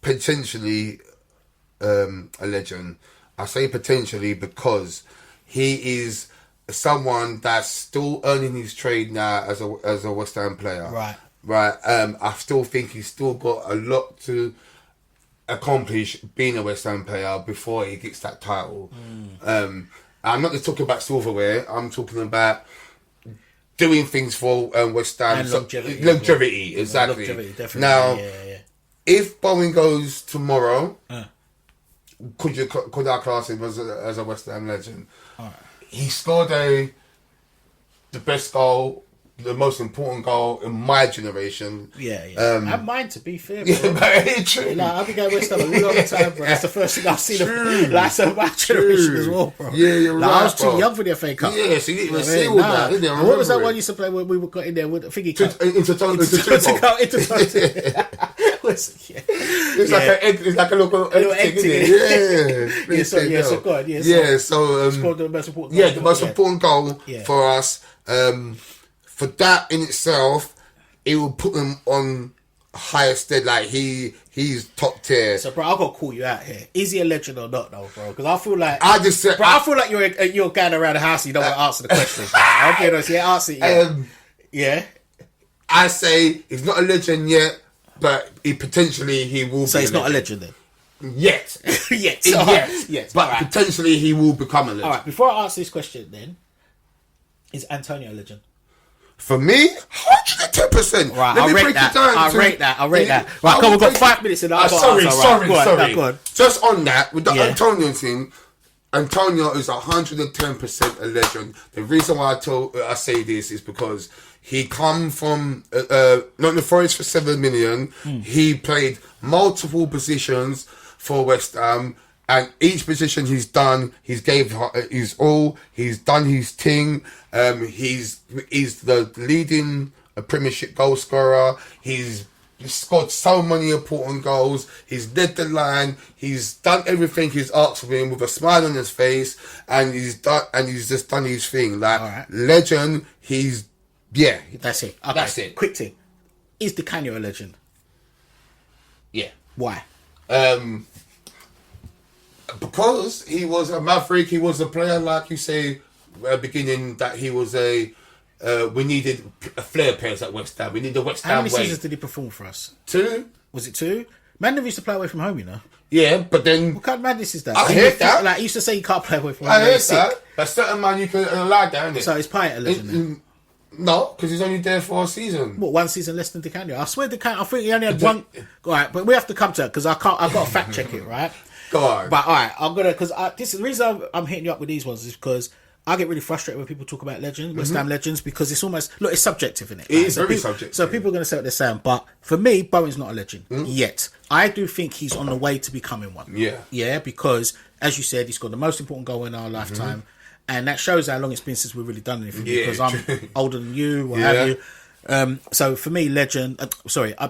potentially a legend. I say potentially because he is someone that's still earning his trade now as a West Ham player. Right. I still think he's still got a lot to accomplish being a West Ham player before he gets that title. I'm not just talking about silverware. I'm talking about doing things for West Ham. And longevity. Longevity, exactly. Longevity, definitely. Now, yeah. if Bowen goes tomorrow, could I class him as a West Ham legend? All right. He scored the best goal, the most important goal in my generation. Yeah. And mine, to be fair, bro. Yeah, but true. Like, I've been going West Ham a long time, bro. That's the first thing I've seen. That's my generation as well, bro. Yeah, you're right. I was too young for the FA Cup. Yeah, so you see all that, didn't you? What was that one you used to play when we got in there with the Figgy Cup? It's like a little egg thing, so good. So scored the most important goal. Yeah, the most important goal for us. For that in itself, it will put him on higher stead. Like he's top tier. So, bro, I've got to call you out here. Is he a legend or not, though, bro? Because I feel like I feel like you're going around the house and you don't want to answer the question. I'll be honest. Yeah, answer it. Yeah. I say he's not a legend yet, but he will be. So he's not a legend then. Yet. Yes. But potentially he will become a legend. All right. Before I answer this question, then, is Antonio a legend? For me, 110%. Right, Let me rate break that. it down. I'll rate that. Right, come on, we've got 5 minutes in that. Sorry. Just on that, with the Antonio thing, Antonio is 110% a legend. The reason why I say this is because he come from Nottingham Forest for 7 million. He played multiple positions for West Ham. And each position he's done, he's gave his all. He's done his thing. He's the leading Premiership goal scorer. He's scored so many important goals. He's led the line. He's done everything he's asked of him with a smile on his face, and he's just done his thing. Like legend. That's it. Okay. That's it. Quick thing: is Di Canio a legend? Yeah. Why? Because he was a maverick, he was a player, like you say, beginning that he was we needed a flair players at West Ham. We need the West Ham way. How many seasons did he perform for us? 2. Was it 2? Man never used to play away from home, you know. Yeah, but then... What kind of madness is that? I heard that. Like, he used to say you can't play away from home. I heard that. But certain man you can allow that, innit? So is Payet a legend then? No, because he's only there for a season. What, 1 season less than Di Canio? I swear I think he only had one... Alright, but we have to come to it, because I've got to fact check it, right? Go on. But alright, I'm gonna, because this is the reason I'm hitting you up with these ones is because I get really frustrated when people talk about legends, West Ham legends, because it's almost it's subjective, isn't it? It is very subjective. So people are gonna say what they're saying, but for me, Bowen's not a legend yet. I do think he's on the way to becoming one. Yeah, because as you said, he's got the most important goal in our lifetime, and that shows how long it's been since we've really done anything. Because I'm older than you, what have you. So for me, legend.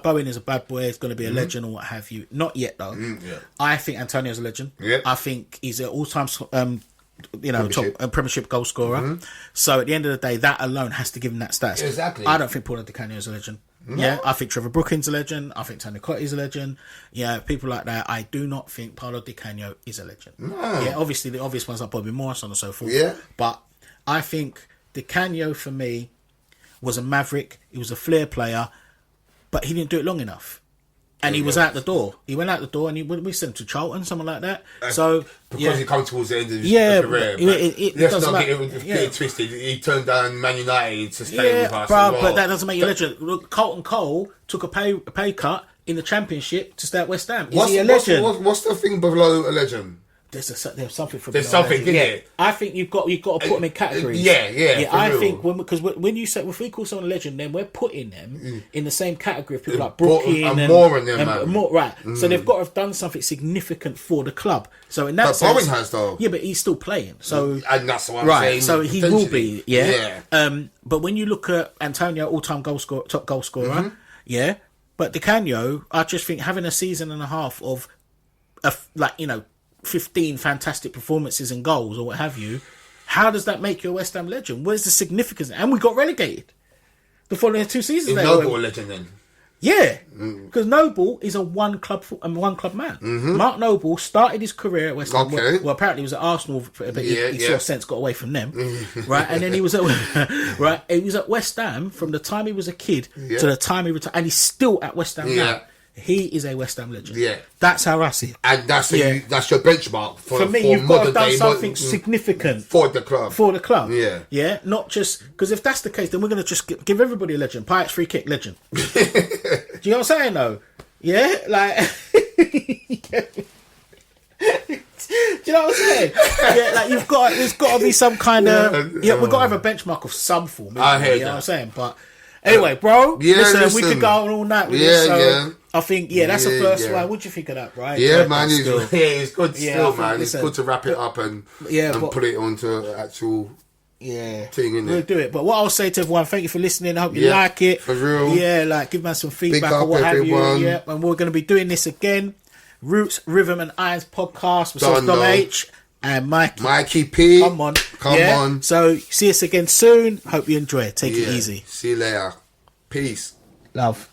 Bowen is a bad boy. He's going to be a legend or what have you. Not yet though. I think Antonio's a legend. I think he's an all-time, top Premiership goal scorer. So at the end of the day, that alone has to give him that status. Exactly. I don't think Paulo Di Canio is a legend. No. Yeah, I think Trevor Brookings a legend. I think Tony Cotty's a legend. Yeah, people like that. I do not think Paulo Di Canio is a legend. No. Yeah, obviously the obvious ones like Bobby Morrison and so forth. Yeah. But I think Di Canio for me was a maverick. He was a flair player, but he didn't do it long enough. And he was out the door. He went out the door, and we sent him to Charlton, something like that. So because he come towards the end of his career, let's not get it twisted. He turned down Man United to stay with us. But that doesn't make you a legend. Look, Carlton Cole took a pay cut in the Championship to stay at West Ham. Is he a legend? What's the thing below a legend? There's something for there's something in it. I think you've got to put them in categories. Yeah. I think when you say if we call someone a legend, then we're putting them in the same category of people like Brooklyn and more in them, man. More, right. So they've got to have done something significant for the club. So in that sense, Bowen has though. Yeah, but he's still playing. So and that's what I'm saying. So he will be. Yeah. But when you look at Antonio, all-time top goal scorer, yeah. But Di Canio, I just think having a season and a half of 15 fantastic performances and goals or what have you, how does that make you a West Ham legend? Where's the significance? And we got relegated the following 2 seasons. Is Noble a legend then? Yeah, because Noble is a one club man. Mark Noble started his career at West Ham. Okay. Well, apparently he was at Arsenal for a bit. He sort of sense got away from them, right? And then he was at He was at West Ham from the time he was a kid to the time he retired, and he's still at West Ham now. he is a West Ham legend. Yeah. That's how I see it. And that's that's your benchmark for me. You've got to have done something significant for the club. For the club. Yeah. Yeah. Not just because if that's the case, then we're going to just give everybody a legend. Pirates free kick legend. Do you know what I'm saying though? Yeah. Like. Do you know what I'm saying? Yeah, like there's got to be some kind of we've got to have a benchmark of some form. I hear you know what I'm saying? But anyway, bro, listen, we could go on all night with this. So I think that's the first one. What do you think of that, right? Yeah, man, it's good still, man. It's good to wrap it up and put it onto actual thing, innit? We'll do it. But what I'll say to everyone, thank you for listening. I hope you like it. For real. Yeah, like give man some feedback or what have you. Yeah, and we're going to be doing this again. Roots, Rhythm and Irons podcast with Dom H and Mikey P. Come on. So see us again soon. Hope you enjoy it. Take it easy. See you later. Peace. Love.